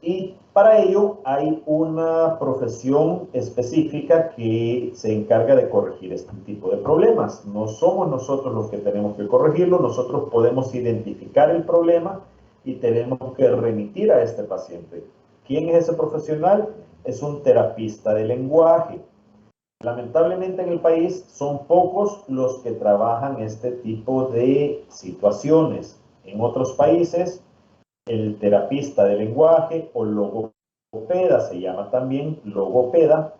Y para ello hay una profesión específica que se encarga de corregir este tipo de problemas. No somos nosotros los que tenemos que corregirlo, nosotros podemos identificar el problema y tenemos que remitir a este paciente. ¿Quién es ese profesional? Es un terapista de lenguaje. Lamentablemente en el país son pocos los que trabajan este tipo de situaciones. En otros países el terapista de lenguaje o logopeda, se llama también logopeda,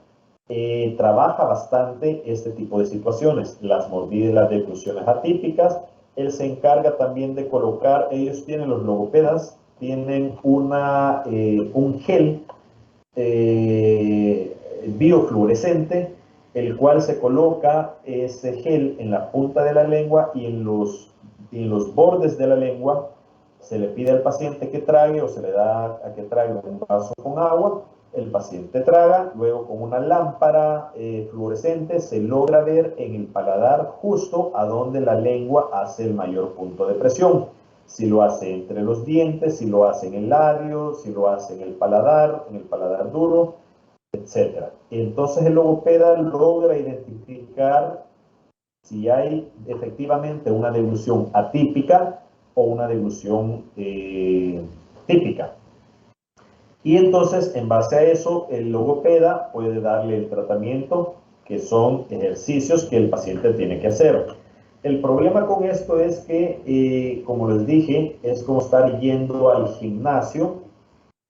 trabaja bastante este tipo de situaciones, las mordidas, las degluciones atípicas. Él se encarga también de colocar, los logopedas tienen un gel biofluorescente, el cual se coloca ese gel en la punta de la lengua y en los bordes de la lengua. Se le pide al paciente que trague o se le da a que trague un vaso con agua, el paciente traga, luego con una lámpara fluorescente se logra ver en el paladar justo a donde la lengua hace el mayor punto de presión. Si lo hace entre los dientes, si lo hace en el labio, si lo hace en el paladar duro, etc. Entonces el logopeda logra identificar si hay efectivamente una deglución atípica o una deglución típica. Y entonces, en base a eso, el logopeda puede darle el tratamiento, que son ejercicios que el paciente tiene que hacer. El problema con esto es que, como les dije, es como estar yendo al gimnasio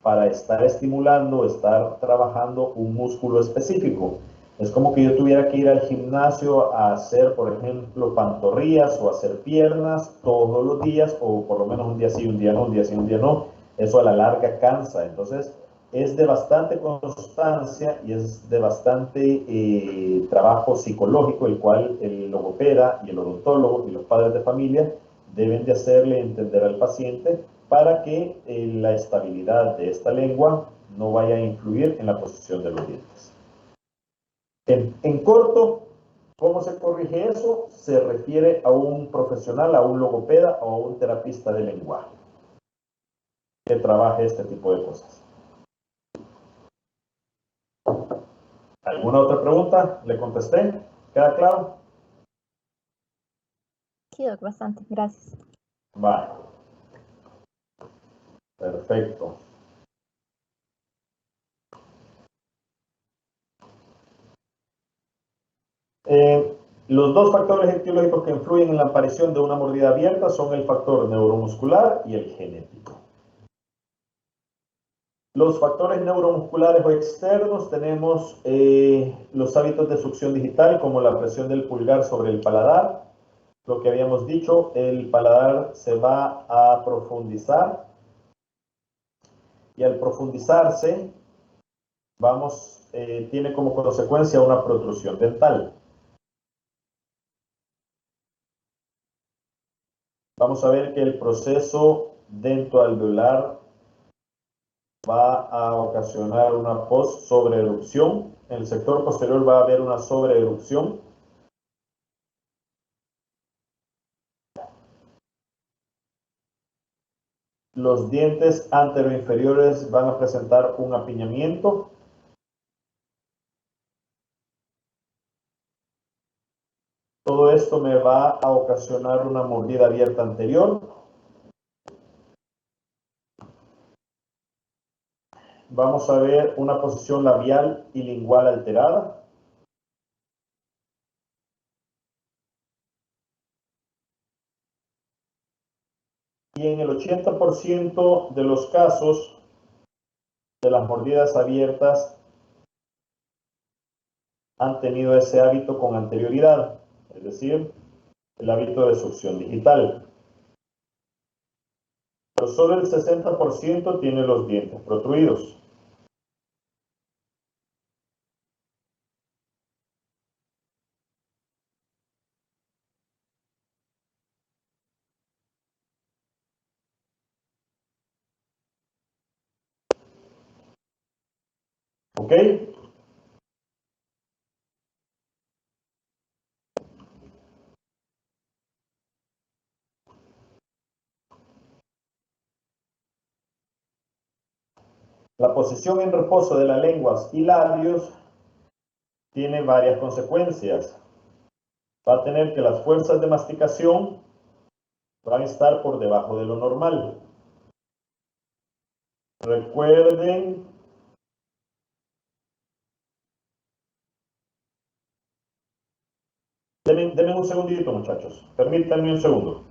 para estar estimulando, estar trabajando un músculo específico. Es como que yo tuviera que ir al gimnasio a hacer, por ejemplo, pantorrillas o hacer piernas todos los días, o por lo menos un día sí, un día no, un día sí, un día no. Eso a la larga cansa. Entonces, es de bastante constancia y es de bastante trabajo psicológico, el cual el logopeda y el odontólogo y los padres de familia deben de hacerle entender al paciente para que la estabilidad de esta lengua no vaya a influir en la posición de los dientes. En corto, ¿cómo se corrige eso? Se refiere a un profesional, a un logopeda o a un terapista de lenguaje que trabaje este tipo de cosas. ¿Alguna otra pregunta? ¿Le contesté? ¿Queda claro? Sí, Doc, bastante. Gracias. Vale. Perfecto. Los dos factores etiológicos que influyen en la aparición de una mordida abierta son el factor neuromuscular y el genético. Los factores neuromusculares o externos tenemos los hábitos de succión digital, como la presión del pulgar sobre el paladar. Lo que habíamos dicho, el paladar se va a profundizar y al profundizarse, tiene como consecuencia una protrusión dental. Vamos a ver que el proceso dentoalveolar va a ocasionar una post-sobreerupción. En el sector posterior va a haber una sobreerupción. Los dientes anteroinferiores van a presentar un apiñamiento. Todo esto me va a ocasionar una mordida abierta anterior. Vamos a ver una posición labial y lingual alterada. Y en el 80% de los casos de las mordidas abiertas han tenido ese hábito con anterioridad, es decir, el hábito de succión digital. Pero solo el 60% tiene los dientes protruidos. ¿Ok? La posición en reposo de las lenguas y labios tiene varias consecuencias. Va a tener que las fuerzas de masticación van a estar por debajo de lo normal. Recuerden denme un segundito, muchachos. Permítanme un segundo.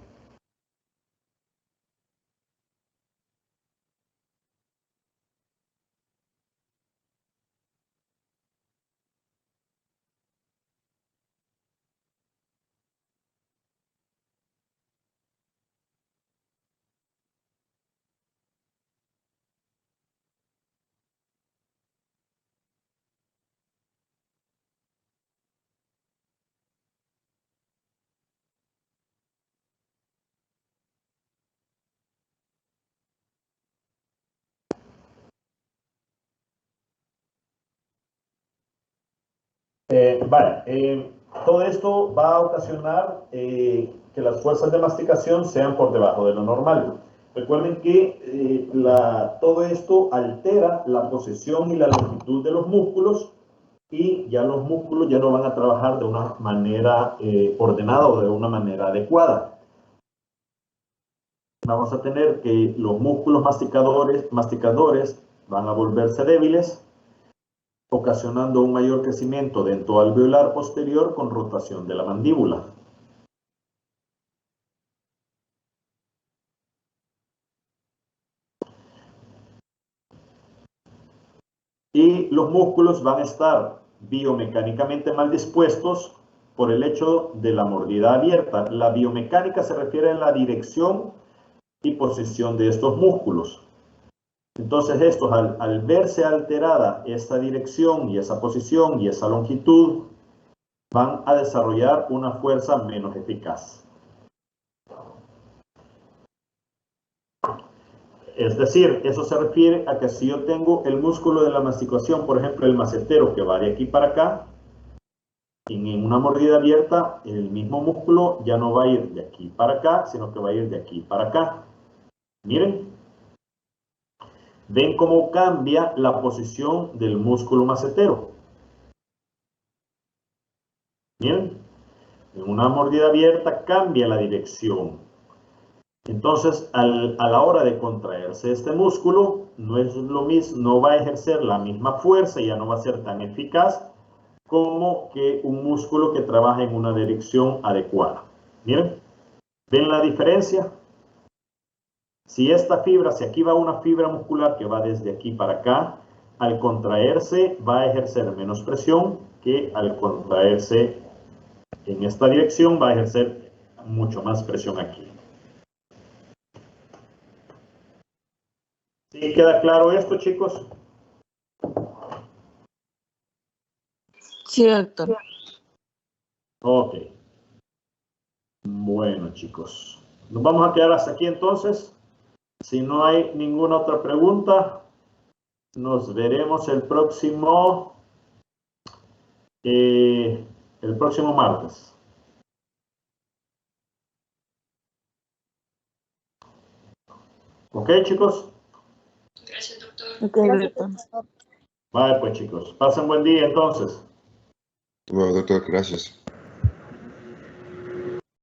Todo esto va a ocasionar que las fuerzas de masticación sean por debajo de lo normal. Recuerden que todo esto altera la posición y la longitud de los músculos y ya los músculos ya no van a trabajar de una manera ordenada o de una manera adecuada. vamos a tener que los músculos masticadores van a volverse débiles, ocasionando un mayor crecimiento dentoalveolar posterior con rotación de la mandíbula. Y los músculos van a estar biomecánicamente mal dispuestos por el hecho de la mordida abierta. La biomecánica se refiere a la dirección y posición de estos músculos. Entonces estos, al verse alterada esta dirección y esa posición y esa longitud, van a desarrollar una fuerza menos eficaz. Es decir, eso se refiere a que si yo tengo el músculo de la masticación, por ejemplo, el macetero que va de aquí para acá, en una mordida abierta, el mismo músculo ya no va a ir de aquí para acá, sino que va a ir de aquí para acá. Miren. ¿Ven cómo cambia la posición del músculo macetero? Miren. En una mordida abierta cambia la dirección. Entonces, a la hora de contraerse este músculo, no es lo mismo, no va a ejercer la misma fuerza, ya no va a ser tan eficaz como que un músculo que trabaja en una dirección adecuada. Miren, ¿ven la diferencia? Si esta fibra, si aquí va una fibra muscular que va desde aquí para acá, al contraerse va a ejercer menos presión que al contraerse en esta dirección va a ejercer mucho más presión aquí. ¿Sí queda claro esto, chicos? Sí, doctor. Ok. Bueno, chicos. Nos vamos a quedar hasta aquí entonces. Si no hay ninguna otra pregunta, nos veremos el próximo martes. ¿Ok, chicos? Gracias, doctor. Ok, doctor. Doctor. Vale, pues chicos. Pasen buen día entonces. Bueno, doctor, gracias.